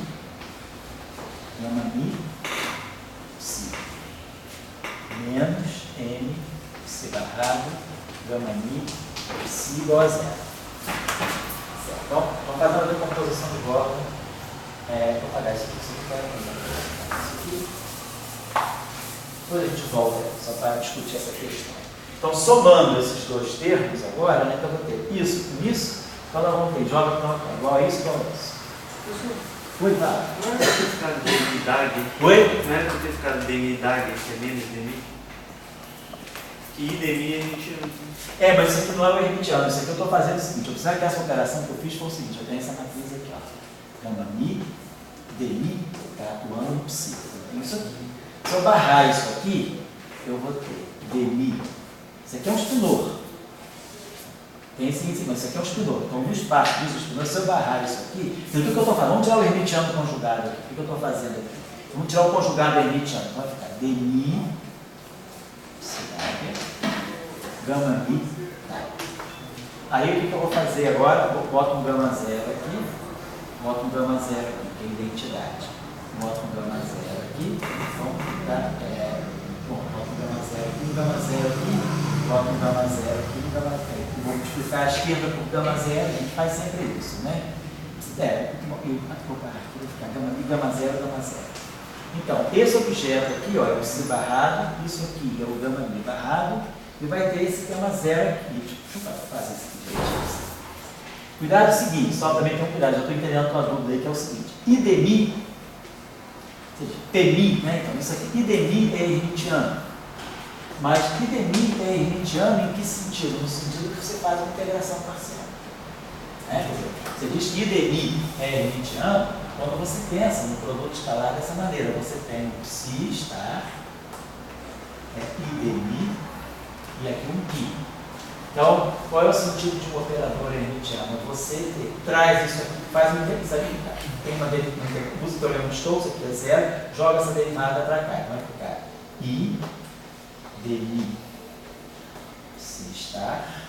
psi, menos n psi barrado, gama mi, psi igual a zero. Certo? Então, vamos fazer uma decomposição de Born Vou apagar isso aqui, isso aqui. Depois a gente volta, só para discutir essa questão. Então, somando esses dois termos agora, né, então eu vou ter isso com isso, então nós vamos ter, joga igual a isso, igual a isso. Oi, tá? Não era pra ter ficado DMIDAG? Oi? Não era pra ter ficado DMIDAG, que é menos DMI? Que IDMI a gente... Mas isso aqui não é o hermitiano, isso aqui eu estou fazendo o seguinte, observe que essa operação que eu fiz foi o seguinte, eu tenho essa matriz aqui, ó, gama mi, DMI, está atuando no psi, eu tenho isso aqui. Se eu barrar isso aqui, eu vou ter DMI, isso aqui é um espinor, tem esse seguinte, isso aqui é um espinor, então no espaço dos espinores, se eu barrar isso aqui, então o que eu estou fazendo? Vamos tirar o hermitiano conjugado aqui, o que eu estou fazendo aqui? Vamos tirar o conjugado hermitiano, então vai ficar DMI, gama mi, tá. Aí o que eu vou fazer agora? Eu boto um gama zero aqui, boto um gama zero aqui, que é identidade. Boto um gama zero aqui, então tá, boto um gama zero aqui, um gama zero aqui, boto um gama zero aqui, um gama zero aqui. Vou multiplicar a esquerda por gama zero, a gente faz sempre isso, né? Vou ficar gama zero, gama zero. Então, esse objeto aqui, ó, é o psi barrado, isso aqui é o gama mi barrado, e vai ter esse gama zero aqui. Deixa eu fazer isso aqui direitinho. Cuidado é o seguinte, só também tem um cuidado, já estou entendendo a tua dúvida aí, que é o seguinte, IDMI, ou seja, PMI, né? Então isso aqui, IDMI é hermitiano. Mas IDMI é hermitiano em que sentido? No sentido que você faz uma integração parcial. Né? Você diz que IDMI é hermitiano quando você pensa no produto escalar dessa maneira. Você tem o psi estar, IDMI, e aqui um pi. Então, qual é o sentido de um operador hermitiano? Você traz isso aqui, faz uma derivação, tem uma derivada, usa o teorema de Stokes, aqui é zero, joga essa derivada para cá, vai ficar I, DI, se estar.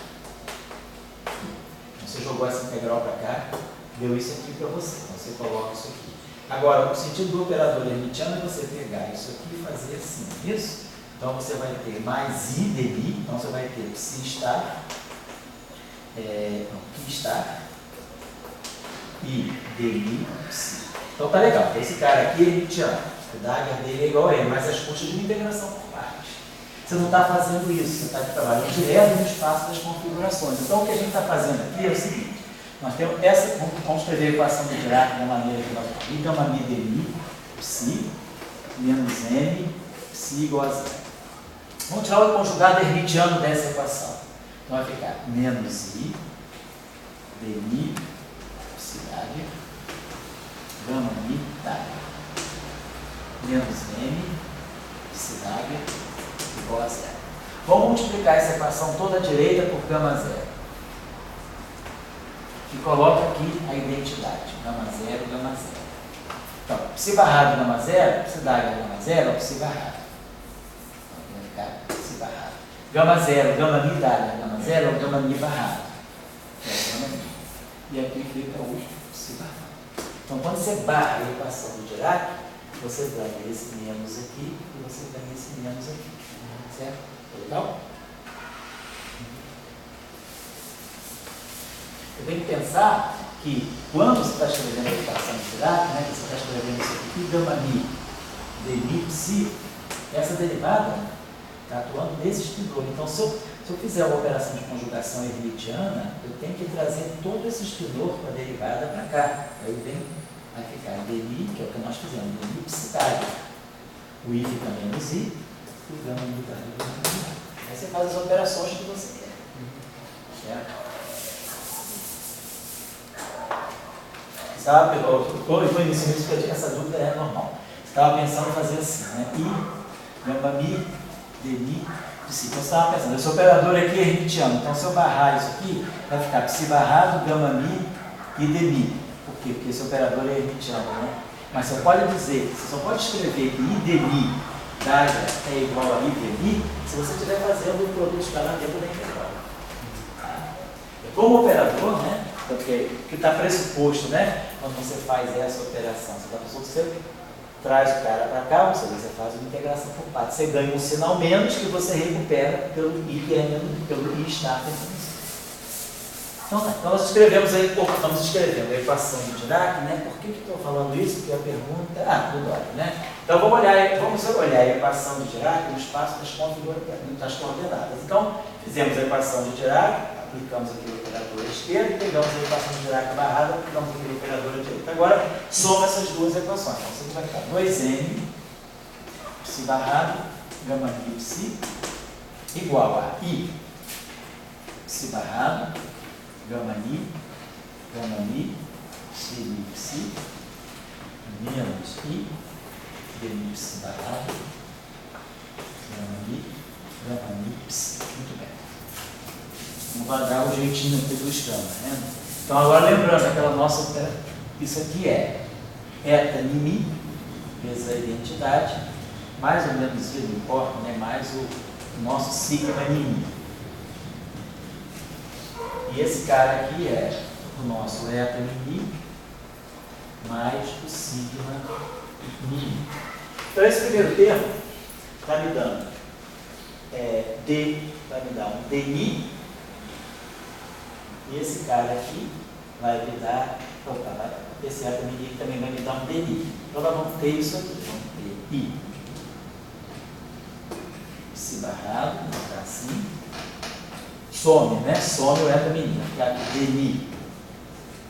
Você jogou essa integral para cá, deu isso aqui para você, então você coloca isso aqui. Agora, o sentido do operador hermitiano é você pegar isso aqui e fazer assim, isso? Então você vai ter mais I DI, então você vai ter psi estar, pi estar, I DI, psi. Então tá legal, esse cara aqui é hermitiano, o Dagger dele é igual a ele, mas as custas de uma integração por partes. Você não está fazendo isso, você está trabalhando direto no espaço das configurações. Então o que a gente está fazendo aqui é o seguinte, nós temos essa, vamos escrever a equação de Dirac da maneira que nós temos, I gama mi DI, psi, menos m, psi igual a zero. Vamos tirar o conjugado hermitiano dessa equação. Então vai ficar menos I, DI, psi Dagger, gama mi Dagger, menos m, psi Dagger, igual a zero. Vamos multiplicar essa equação toda à direita por gama zero. E coloca aqui a identidade, gama zero, gama zero. Então, psi barrado gama zero, psi Dagger gama zero, é o psi barrado. Psi barrado. Gama zero, gama mi Dagger, gama zero, é o gama mi barrado. Gama mi. E aqui fica o psi barrado. Então, quando você barra a equação do Dirac, você ganha esse menos aqui e você ganha esse menos aqui. Certo? Legal? Eu tenho que pensar que quando você está escrevendo a equação de Dirac, né, que você está escrevendo isso aqui, gama mi, DI, psi, essa derivada está atuando nesse espinor. Então, se eu fizer uma operação de conjugação hermitiana, eu tenho que trazer todo esse espinor com a derivada para cá. Aí vai ficar DI, que é o que nós fizemos, DI, psi Dagger. O I fica menos I, e o gama mi Dagger. Aí você faz as operações que você quer. Certo? Sabe, no início mesmo que eu tinha essa dúvida, é normal. Você estava pensando em fazer assim, né? I, gama mi, DI, psi. Então você estava pensando, esse operador aqui é hermitiano. Então se eu barrar isso aqui, vai ficar psi barrado, gama mi e DI. Por quê? Porque esse operador é hermitiano, né? Mas você pode dizer, você só pode escrever que I, DI, Dagger é igual a I, DI, se você estiver fazendo o produto escalar dentro da integral. Como operador, né? Porque está pressuposto, né? Quando você faz essa operação, você traz o cara para cá, ou seja, você faz uma integração por partes. Você ganha um sinal menos que você recupera pelo I, que é pelo I estar pensando. Então, nós escrevemos aí, estamos escrevendo a equação de Dirac, né? Por que estou falando isso? Porque a pergunta, tudo bem, né? Então vamos olhar a equação de Dirac no espaço das coordenadas. Então, fizemos a equação de Dirac, aplicamos aqui o operador esquerdo, pegamos a equação de Dirac barrada, aplicamos aqui o operador direito. Agora, soma essas duas equações. Então, isso aqui vai ficar 2n psi barrado, gama mi psi, igual a i psi barrado, gama mi, dmi psi, menos i, dmi psi barrado, gama mi psi. Muito bem. Vamos dar o jeitinho aqui do escama, né? Então, agora lembrando, aquela nossa, isso aqui é eta mi, vezes a identidade, mais ou menos isso não importa, né? Mais o nosso sigma mi. E esse cara aqui é o nosso eta mi mais o sigma mi. Então, esse primeiro termo está me dando vai me dar um dmi, e esse cara aqui vai me dar, esse eta mi também vai me dar um dmi. Então, nós vamos ter isso aqui, vamos ter i psi barrado, vou ficar assim. Some, né? Some o eta mi, vai ficar dmi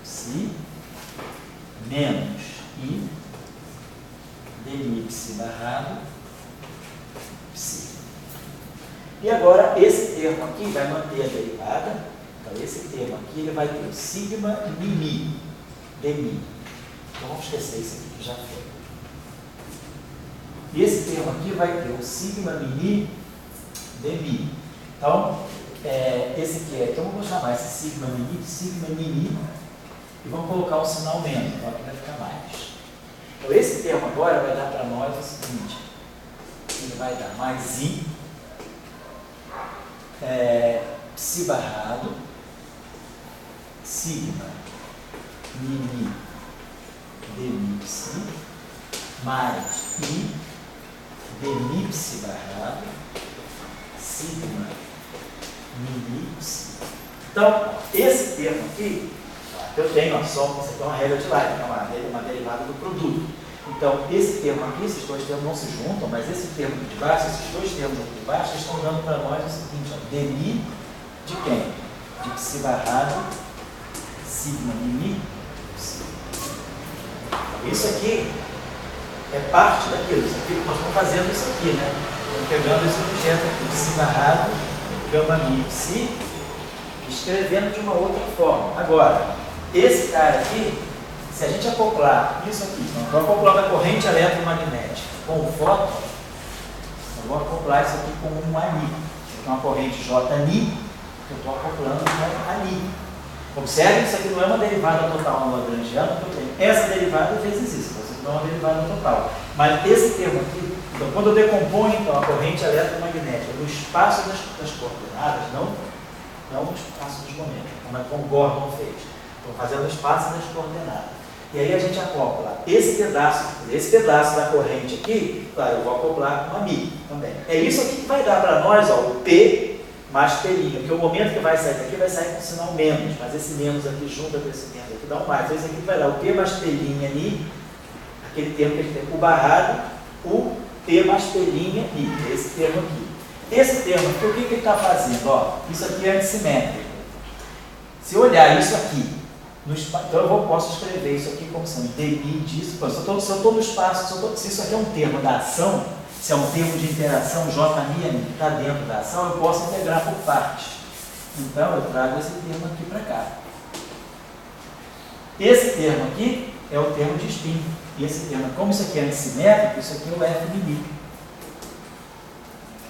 psi menos i dmi psi barrado psi. E agora esse termo aqui vai manter a derivada. Então esse termo aqui ele vai ter o sigma mi dmi. Então vamos esquecer isso aqui que já foi. E esse termo aqui vai ter o sigma mi dmi. Então esse aqui então vamos chamar esse sigma mi, e vamos colocar um sinal menos, então aqui vai ficar mais. Então esse termo agora vai dar para nós o seguinte, ele vai dar mais i psi barrado sigma mi dmi psi mais i dmi psi barrado sigma mi psi. Então esse termo aqui eu tenho só, isso aqui é uma regra de Leibniz, é uma derivada do produto. Então, esse termo aqui, esses dois termos não se juntam, mas esse termo aqui de baixo, esses dois termos aqui de baixo, estão dando para nós o seguinte, dmi de quem? De psi barrado sigma mi psi. Isso aqui é parte daquilo, isso aqui, nós estamos fazendo isso aqui, né? Estamos pegando esse objeto aqui, psi barrado, gama mi psi, escrevendo de uma outra forma. Agora, esse cara aqui, se a gente acoplar isso aqui, então acoplar a corrente eletromagnética com o fóton, eu vou acoplar isso aqui com um ani. Então, uma corrente J-ni, eu estou acoplando com ani. Observe, isso aqui não é uma derivada total no lagrangiano, que eu tenho essa derivada vezes isso, isso não é uma derivada total. Mas esse termo aqui, então, quando eu decomponho então, a corrente eletromagnética no espaço das coordenadas, não no espaço dos momentos, como o Gordon fez. Estou fazendo o espaço das coordenadas. E aí a gente acopla esse pedaço da corrente aqui, claro, eu vou acoplar com a mi também. É isso aqui que vai dar para nós, o P mais P', porque o momento que vai sair daqui vai sair com sinal menos, mas esse menos aqui junto com esse menos aqui dá um mais. Então isso aqui vai dar o P mais P' ni, aquele termo que a gente tem, o barrado, o P mais P' ni, esse termo aqui. Esse termo aqui, o que ele está fazendo? Isso aqui é antissimmétrico. Se eu olhar isso aqui, então eu posso escrever isso aqui como sendo dmi disso. Se eu estou no espaço, se isso aqui é um termo da ação, se é um termo de interação, J' que está dentro da ação, eu posso integrar por partes. Então eu trago esse termo aqui para cá. Esse termo aqui é o termo de spin. E esse termo, como isso aqui é antissimétrico, isso aqui é o F'.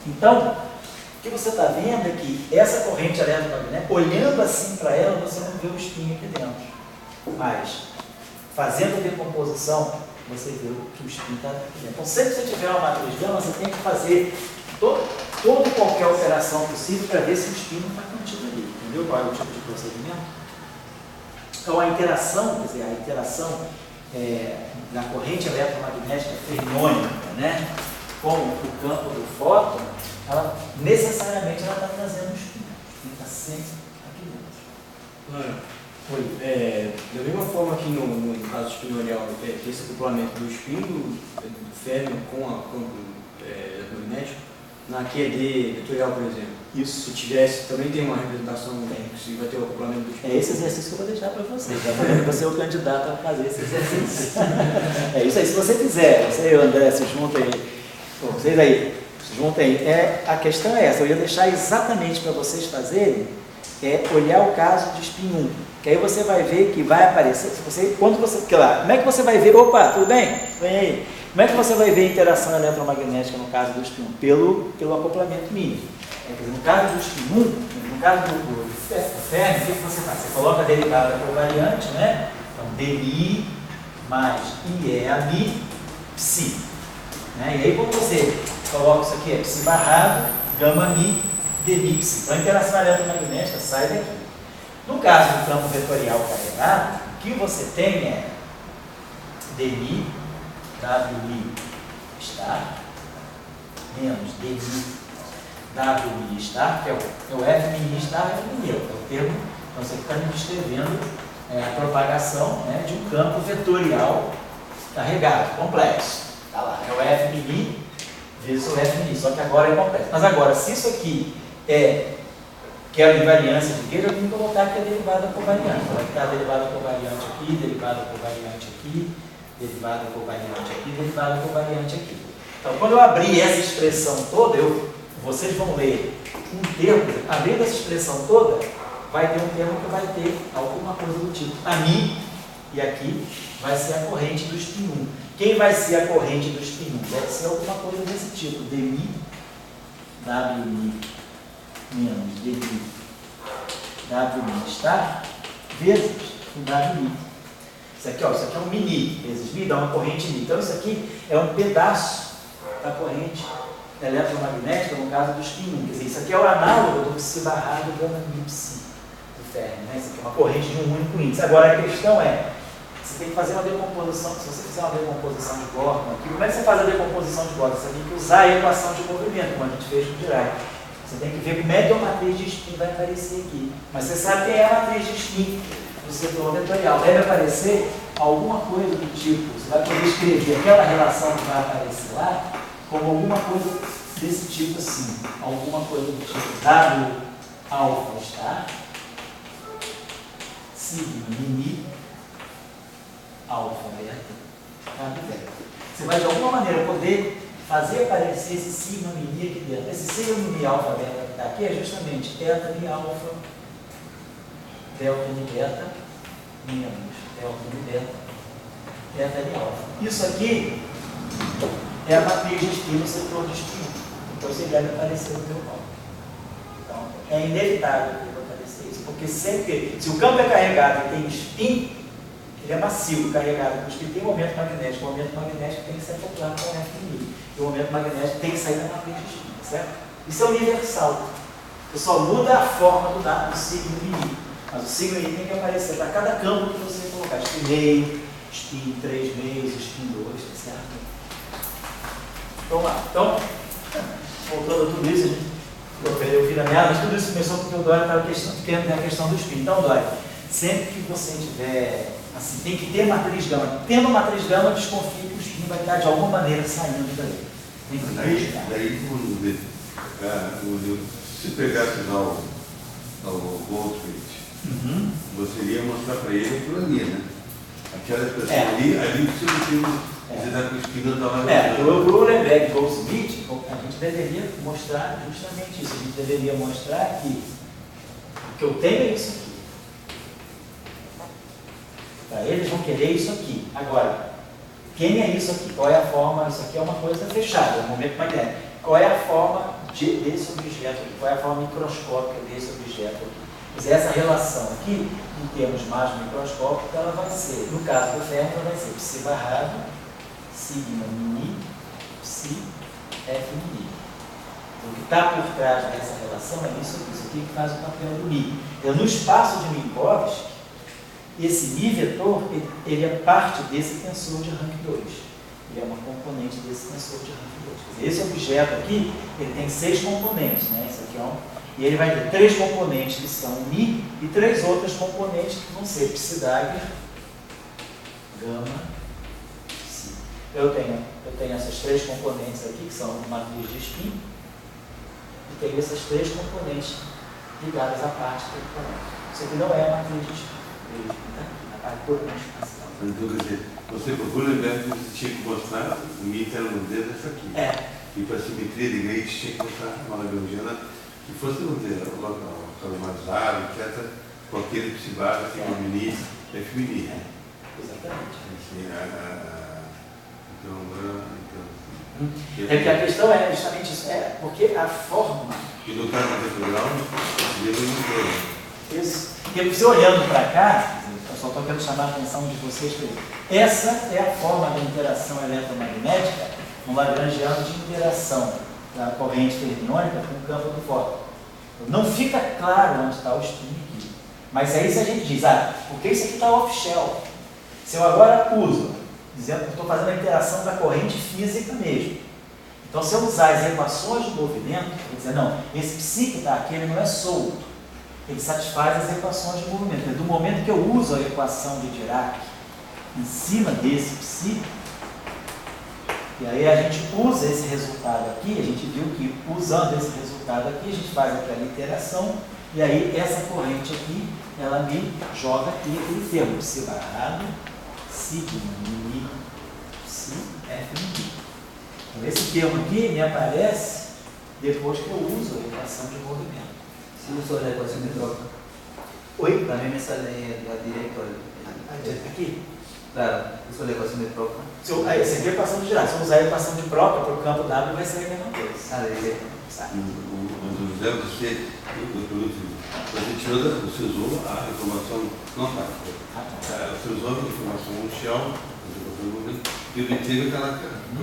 Então, o que você está vendo é que essa corrente eletromagnética, olhando assim para ela, você não vê o spin aqui dentro. Mas, fazendo a decomposição, você vê que o spin está aqui dentro. Então, sempre que você tiver uma matriz gama, você tem que fazer toda qualquer operação possível para ver se o spin não está contido ali. Entendeu qual é o tipo de procedimento? Então, a interação da corrente eletromagnética fermiônica, né, com o campo do fóton, ela necessariamente está trazendo o spin. O spin está sempre aqui dentro. Da mesma forma que no caso espinhorial, tem esse acoplamento do espinho, do férmio com a campo magnético, na QED vetorial, por exemplo. Isso. Se tivesse, também tem uma representação, se vai ter o acoplamento do espinho. É esse exercício que eu vou deixar para você. Você é o candidato a fazer esse exercício. É isso aí. Se você fizer, você e o André se juntem aí. Vocês aí, se juntem aí. A questão é essa. Eu ia deixar exatamente para vocês fazerem, olhar o caso de espinho 1. Que aí você vai ver que vai aparecer. Como é que você vai ver? Opa, tudo bem? Vem aí. Como é que você vai ver a interação eletromagnética no caso do espinho 1? Pelo acoplamento mínimo. No caso do espinho 1, no caso do férmio, o que você faz? Você coloca a derivada covariante, né? Então, dmi mais IEAMI psi. Né? E aí, quando você coloca isso aqui, é psi barrado, gama mi, dmi psi. Então, a interação eletromagnética sai daqui. No caso do campo vetorial carregado, o que você tem é dmi, wi star, menos dmi, wi star, que é o f mini star, f mini, é o termo, então você está me descrevendo a propagação, né, de um campo vetorial carregado, complexo. Está lá, é o f mini vezes o f mini, só que agora é complexo. Mas agora, se isso aqui quero invariância de quê? Eu tenho que colocar aqui a derivada covariante. Vai ficar a derivada covariante aqui, derivada covariante aqui, derivada covariante aqui, derivada covariante aqui. Então, quando eu abrir essa expressão toda, vocês vão ler um termo, abrindo essa expressão toda, vai ter um termo que vai ter alguma coisa do tipo a mi, e aqui vai ser a corrente do espinho 1. Quem vai ser a corrente do espinho 1? Deve ser alguma coisa desse tipo, dmi, wi menos dmi, wi star, vezes o wi. Isso aqui é um mini, vezes mi, dá uma corrente mi. Então, isso aqui é um pedaço da corrente eletromagnética, no caso do espinho 1. Quer dizer, isso aqui é o análogo do psi barrado gama mi psi do férmio. Né? Isso aqui é uma corrente de um único índice. Agora, a questão é, você tem que fazer uma decomposição. Se você fizer uma decomposição de Gorton aqui, como é que você faz a decomposição de Gorton? Você tem que usar a equação de movimento, como a gente fez com o Dirac. Você tem que ver como é que a matriz de spin vai aparecer aqui. Mas você sabe quem é a matriz de spin do setor vetorial. Deve aparecer alguma coisa do tipo, você vai poder escrever aquela relação que vai aparecer lá como alguma coisa desse tipo assim. Alguma coisa do tipo W alfa star, sigma mini, alfa beta, W beta. Você vai de alguma maneira poder fazer aparecer esse sigma mini aqui dentro. Esse sigma mini alfa beta que está aqui é justamente delta mi alfa, delta mi beta, menos delta mi beta, delta mi alfa. Isso aqui é a matriz de spin no setor de spin. Então isso deve aparecer no teu cálculo. Então é inevitável que ele vai aparecer isso, porque sempre, se o campo é carregado e tem spin, ele é macio, carregado com spin, tem momento magnético. O momento magnético tem que se acoplar com o FMI. E o momento magnético tem que sair da matriz de spin, certo? Isso é universal. Você só muda a forma do signo mini. Mas o signo mini tem que aparecer para cada campo que você colocar. Spin meio, spin 3 meios, spin 2, certo? Vamos lá. Então, voltando a tudo isso, eu vi na meada, mas tudo isso começou porque o Dória estava querendo ter a questão do spin. Então, Dória, sempre que você tiver, assim, tem que ter matriz gama. Tendo matriz gama, desconfie que o spin vai estar de alguma maneira saindo daí. Tem que verificar. Daí, se pegasse lá o Goldschmidt, você iria mostrar para ele aquilo ali, né? Aquela expressão ali você não tem. Você está com o espinho da hora. O Lembeck Goldsmith, a gente deveria mostrar justamente isso. A gente deveria mostrar que o que eu tenho é isso aqui. Para eles vão querer isso aqui. Agora, quem é isso aqui? Qual é a forma? Isso aqui é uma coisa fechada, é um momento magnético. Qual é a forma desse objeto aqui? Qual é a forma microscópica desse objeto aqui? Mas essa relação aqui, em termos mais microscópicos, ela vai ser, no caso do férmio, vai ser psi barrado, sigma mini, psi, f mini. O que está por trás dessa relação é isso aqui que faz o papel do mi. Então, no espaço de Minkowski, esse mi vetor, ele é parte desse tensor de rank 2. Ele é uma componente desse tensor de rank 2. Quer dizer, esse objeto aqui, ele tem 6 componentes, né? Esse aqui é E ele vai ter 3 componentes que são Mi e 3 outras componentes que vão ser Psi-Dagger, Gama, Psi. Eu tenho essas 3 componentes aqui, que são matriz de spin, e tenho essas 3 componentes ligadas à parte temporal. Isso aqui não é a matriz de spin, né? A parte totalmente espacial. Então, quer dizer, você procura lembrar que você tinha que mostrar o Mi interno-dedo essa aqui. E para a simetria de Gray, tinha que mostrar uma lagrangiana que fosse não ter calomazado, etc., com aquele psibar, assim, uma mini, F-mini. Exatamente. Então, É que a questão é justamente isso, porque a forma. E no caso do integral, ele não Isso. Porque você olhando para cá, eu só estou querendo chamar a atenção de vocês para isso. Essa é a forma da interação eletromagnética no lagrangiano de interação da corrente fermiônica com o campo do fóton. Não fica claro onde está o spin aqui. Mas aí se a gente diz, porque isso aqui está off-shell. Se eu agora uso, dizendo que eu estou fazendo a interação da corrente física mesmo. Então se eu usar as equações de movimento, eu vou dizer, não, esse psi que está aqui, ele não é solto. Ele satisfaz as equações de movimento. Do momento que eu uso a equação de Dirac em cima desse psi, e aí a gente usa esse resultado aqui, a gente viu que usando esse resultado aqui, a gente faz aquela interação, e aí essa corrente aqui, ela me joga aqui aquele termo, psi barrado, sigma, mi, psi, f, mi. Então esse termo aqui me aparece depois que eu uso a equação de movimento. Se usou a equação de troca, Oi? también me sale la directa. Aqui? Claro, usó la ecuación de troca. Se eu, aí, essa aqui é a equação de Dirac. Se eu usar a equação de Proca para o campo W, vai ser a mesma coisa. Ah, directa. Sabe? o José, você tirou, você usou a informação, não tá, você usou a informação shell, e obteve aquela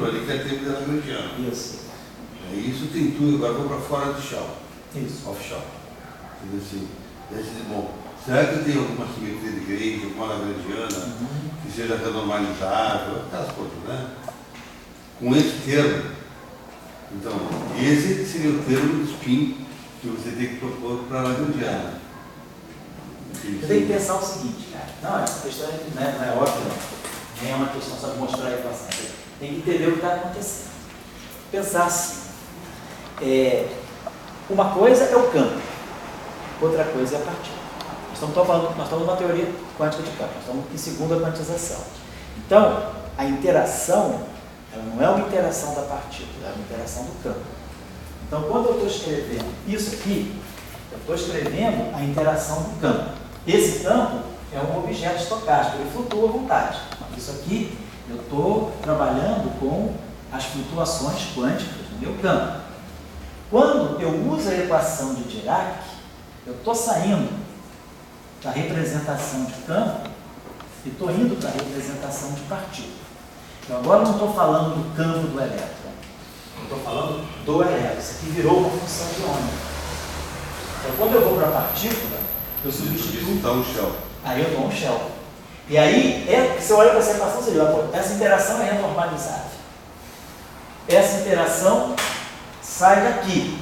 ali que é tempo da lagrangiana. Isso. Isso tem tudo, agora vou para fora do shell, Isso. off-shell. Assim, bom, será que tem alguma simetria de Gray, alguma lagrangiana, que seja renormalizável, aquelas coisas, né? Com esse termo, então, esse seria o termo de spin que você tem que propor para a lagrangiana. Você tem que pensar o seguinte, cara. Não, essa questão não é óbvia, não. Nem é uma questão só de mostrar a equação. Tem que entender o que está acontecendo. Pensar assim. Uma coisa é o campo, outra coisa é a partícula. Nós estamos numa teoria quântica de campo, nós estamos em segunda quantização. Então, a interação, ela não é uma interação da partícula, é uma interação do campo. Então, quando eu estou escrevendo isso aqui, eu estou escrevendo a interação do campo. Esse campo é um objeto estocástico, ele flutua à vontade. Isso aqui, eu estou trabalhando com as flutuações quânticas do meu campo. Quando eu uso a equação de Dirac, eu estou saindo da representação de campo e estou indo para a representação de partícula. Então, agora eu não estou falando do campo do elétron, eu estou falando do elétron. Isso aqui virou uma função de ômega. Então, quando eu vou para a partícula, eu substituo. Então, um shell. Aí eu dou um shell. E aí, você olha para essa equação, você diz, essa interação é renormalizável. Essa interação sai daqui.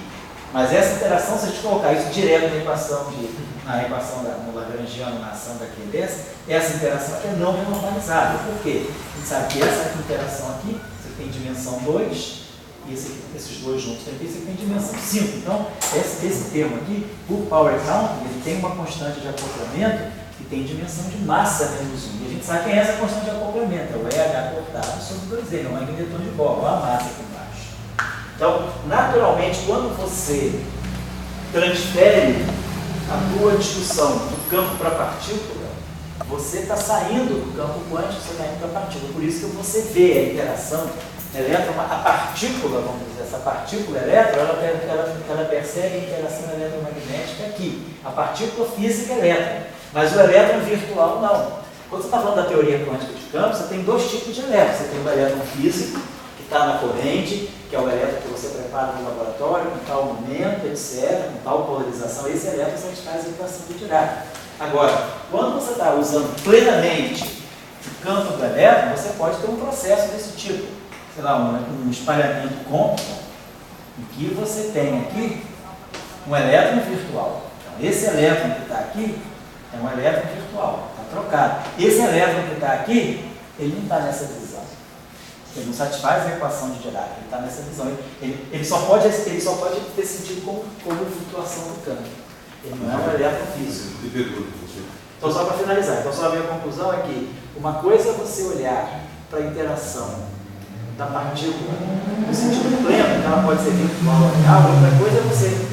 Mas essa interação, se a gente colocar isso direto na equação no lagrangiano, na ação da Q10, essa interação é não renormalizável. Por quê? A gente sabe que essa interação aqui, você tem dimensão 2, e esses dois juntos aqui, você tem dimensão 5. Então, esse termo aqui, o power count, ele tem uma constante de acoplamento que tem dimensão de massa menos 1. E a gente sabe quem é essa constante de acoplamento, é o EH cortado sobre 2E, não é magnetron de Bohr, olha a massa aqui embaixo. Então, naturalmente, quando você transfere a tua discussão do campo para a partícula, você está saindo do campo quântico, você está indo para a partícula. Por isso que você vê a interação elétron, a partícula, vamos dizer, essa partícula elétron, ela percebe a interação eletromagnética aqui. A partícula física é elétron, mas o elétron virtual não. Quando você está falando da teoria quântica de campo, você tem dois tipos de elétron. Você tem o elétron físico, que está na corrente, que é o elétron que você prepara no laboratório, com tal momento, etc., com tal polarização. Esse elétron satisfaz a equação de Dirac. Agora, quando você está usando plenamente o campo do elétron, você pode ter um processo desse tipo. Sei lá, um espalhamento côncavo, em que você tem aqui um elétron virtual. Então, esse elétron que está aqui é um elétron virtual, está trocado. Esse elétron que está aqui, ele não está nessa divisão. Ele não satisfaz a equação de Dirac, ele está nessa divisão. Ele só pode ter sentido como flutuação do campo. Ele não é um elétron físico. Eu te pergunto você. Então, só para finalizar, então só a minha conclusão é que uma coisa é você olhar para a interação da partícula no sentido pleno, que ela pode ser virtual ou real, outra coisa é você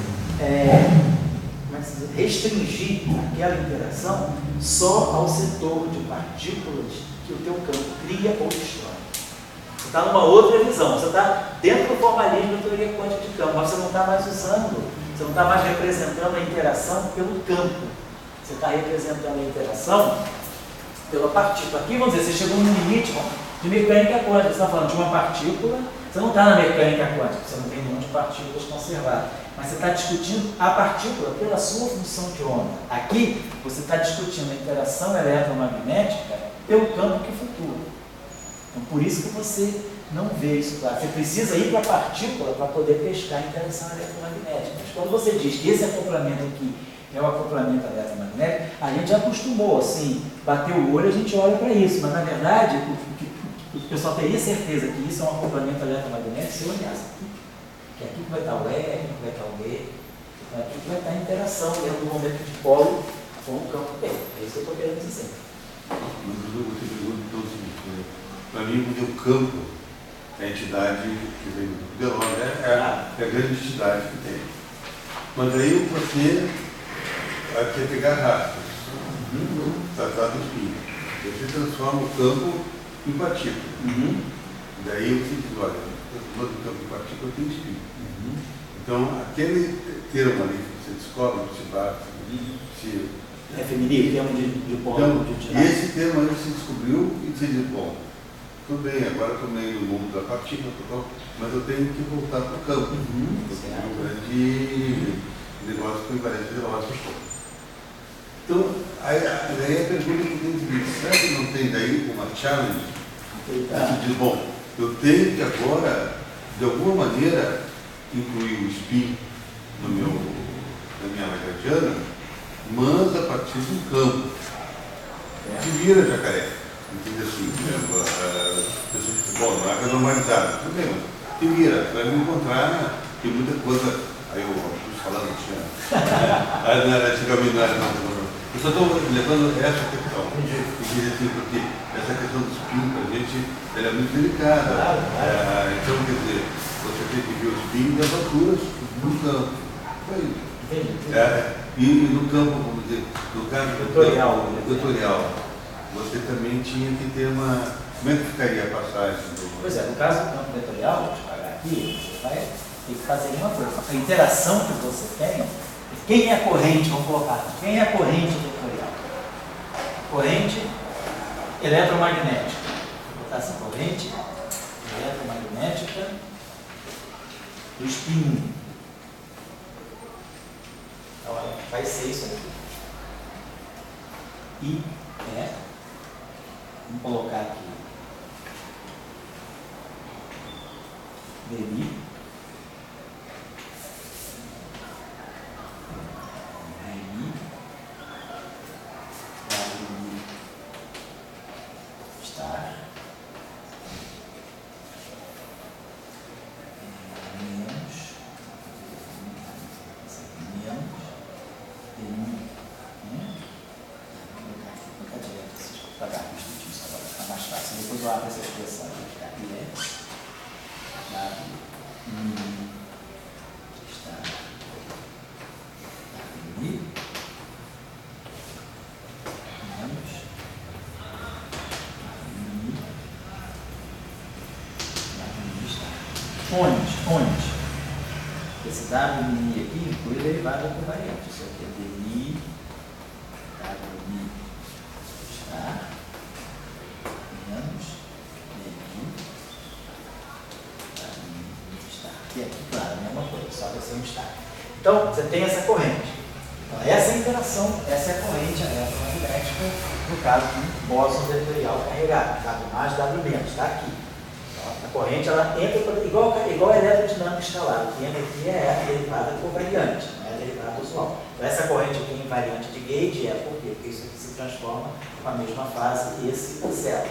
como é que se diz? Restringir aquela interação só ao setor de partículas que o teu campo cria ou destrói. Você está numa outra visão, você está dentro do formalismo da teoria quântica de campo, mas você não está mais usando, você não está mais representando a interação pelo campo. Você está representando a interação pela partícula. Aqui, vamos dizer, você chegou num limite de mecânica quântica. Você está falando de uma partícula, você não está na mecânica quântica, você não tem nenhum de partículas conservado. Mas você está discutindo a partícula pela sua função de onda. Aqui, você está discutindo a interação eletromagnética pelo campo que flutua. Então, por isso que você não vê isso claro. Você precisa ir para a partícula para poder pescar a interação eletromagnética. Mas quando você diz que esse acoplamento aqui é o acoplamento eletromagnético, a gente já acostumou, assim, bater o olho, a gente olha para isso, mas na verdade, o pessoal teria certeza que isso é um acoplamento eletromagnético se eu olhasse aqui. Que aqui vai estar o R, aqui vai estar o B, aqui vai estar a interação dentro do momento de polo com o campo B. É isso que eu estou querendo dizer. Mas eu te pergunto então o seguinte, para mim, o campo é a entidade que vem do Deleuze, é a grande entidade que tem. Mas aí você quer pegar rastros, tratar do espinho. Você transforma o campo em partícula. Daí você diz, olha, todo campo de partícula tem espinho. Então, aquele termo ali que você descobre, se bate, se... É feminino, termo de polo. Então, e esse termo aí você descobriu e você diz, bom, tudo bem, agora estou meio no mundo da partícula, mas eu tenho que voltar para o campo. Porque é um grande negócio que me parece relógio. Então, aí a pergunta que eu tenho seguinte, será que não tem daí uma challenge? Você diz, bom, eu tenho que agora, de alguma maneira, incluir o spin na minha lagrangiana, mas a partir do campo. Se vira, jacaré. Entende assim? Bom, não é normalizado, tudo bem, mas se vira, você vai me encontrar, tem muita coisa. Aí eu estou falando, eu só estou levando essa questão. Assim, porque essa questão do spin, para a gente, ela é muito delicada. Então, quer dizer, você tem que ver o spin das alturas no campo. E no campo, vamos dizer, no caso vetorial, você também tinha que ter uma... Como é que ficaria a passagem? Pois é, no caso do campo vetorial, vou te pagar aqui, você vai ter que fazer uma coisa. A interação que você tem, quem é a corrente, vamos colocar, quem é a corrente vetorial? Corrente eletromagnética. Vou botar essa corrente eletromagnética do spin. Então, vai ser isso aqui. E vamos colocar aqui demi estar depois eu abro essa expressão aqui, está aqui, onde? Esse WMI aqui inclui derivada por variante. Isso aqui é DMI, WMI está menos DMI, WMI está. E aqui, claro, a mesma coisa, só vai ser um está. Então, você tem essa corrente. Então, essa é a interação, essa é a corrente eletromagnética, no caso de um bóson vetorial carregado, W+, W-, está aqui. A corrente, ela entra igual a eletrodinâmica escalar. O que entra aqui é a derivada covariante. A usual. Então, essa corrente aqui em variante de gauge é por quê? Porque isso aqui se transforma com a mesma fase e esse cancela.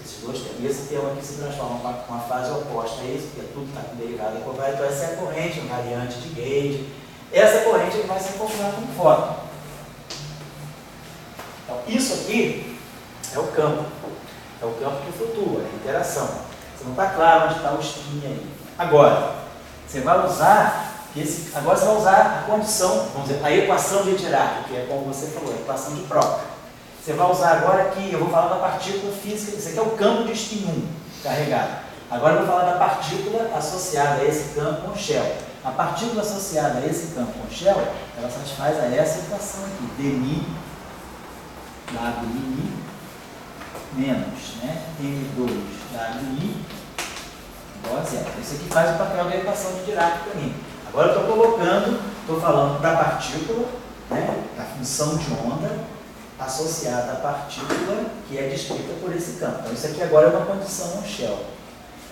Esses dois termos. E esse termo aqui se transforma com a fase oposta a isso, porque tudo está com derivada covariante. Então, essa é a corrente em variante de gauge. Essa corrente vai se calcular como fóton. Então, isso aqui é o campo. É o campo que flutua, é a interação. Você não está claro onde está o spin aí. Agora, você vai usar agora você vai usar a condição, vamos dizer, a equação de Dirac, que é como você falou, a equação de Proctor. Você vai usar agora aqui, eu vou falar da partícula física, isso aqui é o campo de spin 1 carregado. Agora eu vou falar da partícula associada a esse campo com shell. A partícula associada a esse campo com shell, ela satisfaz a essa equação aqui, dμ, WI, menos, né, M2, WI, igual a zero. Isso aqui faz o papel da equação de Dirac para mim. Agora eu estou falando da partícula, né, da função de onda, associada à partícula que é descrita por esse campo. Então, isso aqui agora é uma condição no shell.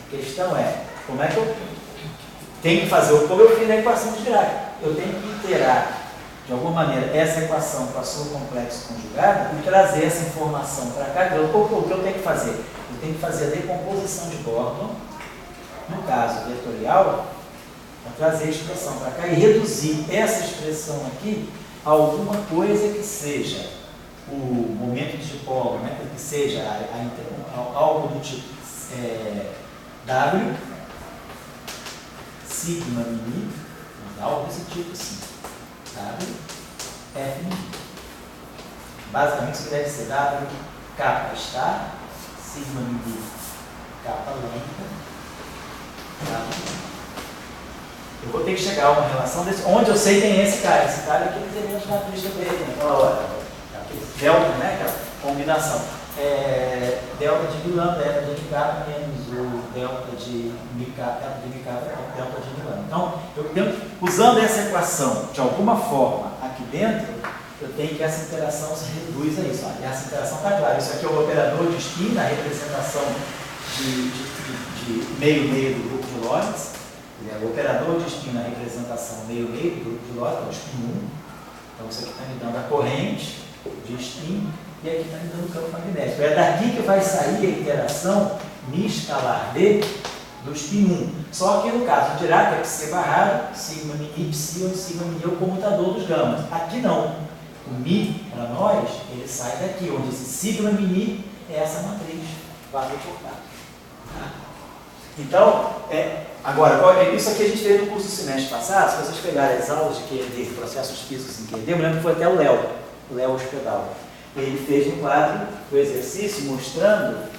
A questão é, como é que eu tenho que fazer, como eu fiz na equação de Dirac? Eu tenho que iterar, de alguma maneira, essa equação com a sua complexo conjugada e trazer essa informação para cá. Então, o que eu tenho que fazer? Eu tenho que fazer a decomposição de Gordon, no caso vetorial, para trazer a expressão para cá e reduzir essa expressão aqui a alguma coisa que seja o momento de dipolo, né? Que seja algo do tipo W, sigma mini, algo desse tipo assim, W, F mini. Basicamente isso deve ser W, kappa star, sigma mini, kappa lambda, W. Eu vou ter que chegar a uma relação desse, onde eu sei quem é esse cara. Esse cara aqui tem elementos na ficha dele, naquela hora. Delta, né? Aquela combinação. Delta de lambda, delta de micapa, menos o delta de micapa, delta de lambda. Então, eu tenho, usando essa equação de alguma forma aqui dentro, eu tenho que essa interação se reduz a isso. E essa interação está clara. Isso aqui é o operador de spin na representação de meio-meio do grupo de Lorentz. Ele é o operador de spin na representação meio-meio do grupo de Lorentz, é o spin 1. Então, isso aqui está me dando a corrente de spin e aqui está me dando o campo magnético. É daqui que vai sair a interação mi escalar D do spin 1. Só que no caso de Dirac é psi barrado, sigma mini, psi, onde sigma mini é o comutador dos gamas. Aqui não. O mi, para nós, ele sai daqui, onde esse sigma mini é essa matriz quadro por quadro. Então, agora, isso aqui a gente fez no curso do semestre passado. Se vocês pegarem as aulas de QED, processos físicos em QED, eu me lembro que foi até o Léo Hospedal. Ele fez no quadro o exercício mostrando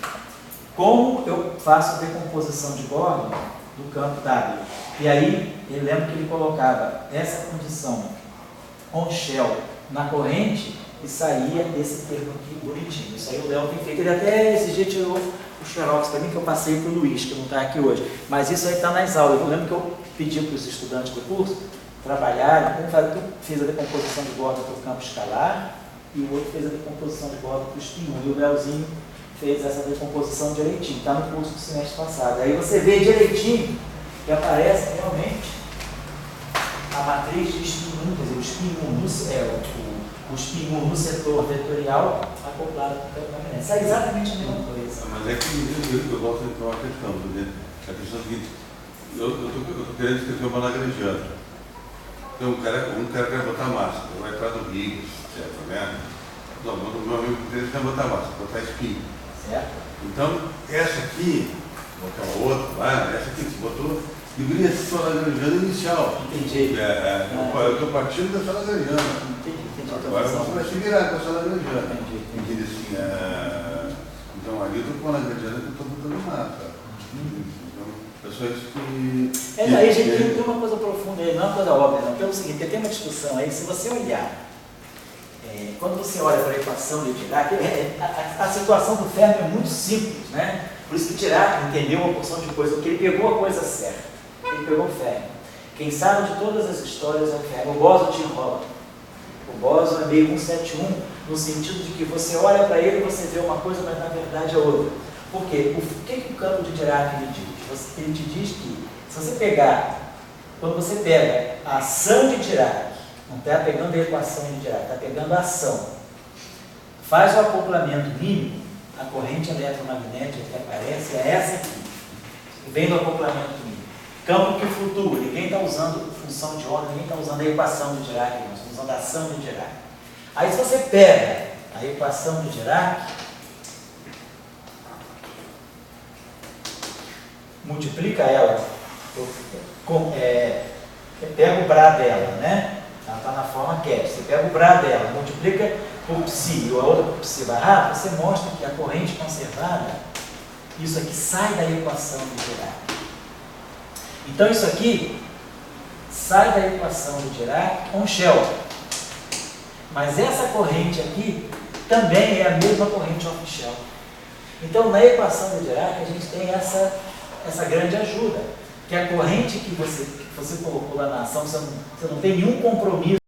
como eu faço a decomposição de Gordon do campo W. E aí, ele lembra que ele colocava essa condição on shell na corrente e saía esse termo aqui bonitinho. Isso aí o Léo tem feito. Ele até esse dia tirou o xerox para mim, que eu passei para o Luiz, que não está aqui hoje. Mas isso aí está nas aulas. Eu lembro que eu pedi para os estudantes do curso trabalharem, eu fiz a decomposição de Gordon para o campo escalar e o outro fez a decomposição de Gordon para o spin 1. E o Léozinho fez essa decomposição direitinho. Está no curso do semestre passado. Aí você vê direitinho que aparece realmente a matriz de spin 1, quer dizer, o spin 1 o spin 1 no setor vetorial acoplado com o campo magnético. Isso é exatamente a mesma coisa. Mas é que eu volto a entrar uma questão, entendeu? A questão é a seguinte, eu estou querendo escrever uma lagrangiana. Então, um cara quer botar massa, vai entrar no Higgs, certo, né? Não, o meu amigo quer botar massa, botar spin. Certo? Então, essa aqui, botar outra lá, essa aqui que você botou, deveria ser sua lagrangiana inicial. Entendi. Eu estou partindo dessa lagrangiana. Entendi. Agora você vai se virar com essa lagrangiana. Entendi. Assim, então, ali eu estou com a lagrangiana que eu estou botando massa. Então, é só isso que... Aí a gente tem uma coisa profunda aí, não é uma coisa óbvia, não. Porque é o seguinte, tem uma discussão aí, se você olhar, quando você olha para a equação de Dirac, a situação do Fermi é muito simples, né? Por isso que Dirac entendeu uma porção de coisa, porque ele pegou a coisa certa. Ele pegou o Fermi. Quem sabe de todas as histórias é o Fermi. O Boson te enrola. O Boson é meio 171, no sentido de que você olha para ele e você vê uma coisa, mas na verdade é outra. Por quê? O que o campo de Dirac lhe diz? Ele te diz que, se você pegar, quando você pega a ação de Dirac Não está pegando a equação de Dirac, está pegando a ação. Faz o acoplamento mínimo, a corrente eletromagnética que aparece é essa aqui. Vem do acoplamento mínimo. Campo que flutua, ninguém está usando função de ordem, ninguém está usando a equação de Dirac, nós estamos usando a ação de Dirac. Aí se você pega a equação de Dirac, multiplica ela, pega o Bra dela, né? Ela está na forma Kepler. Você pega o Bra dela, multiplica por Psi e a outra por Psi barra, você mostra que a corrente conservada, isso aqui sai da equação de Dirac. Então isso aqui sai da equação de Dirac com Schelling. Mas essa corrente aqui também é a mesma corrente off-Schelling. Então na equação de Dirac a gente tem essa grande ajuda, que a corrente que você colocou lá na ação, você não tem nenhum compromisso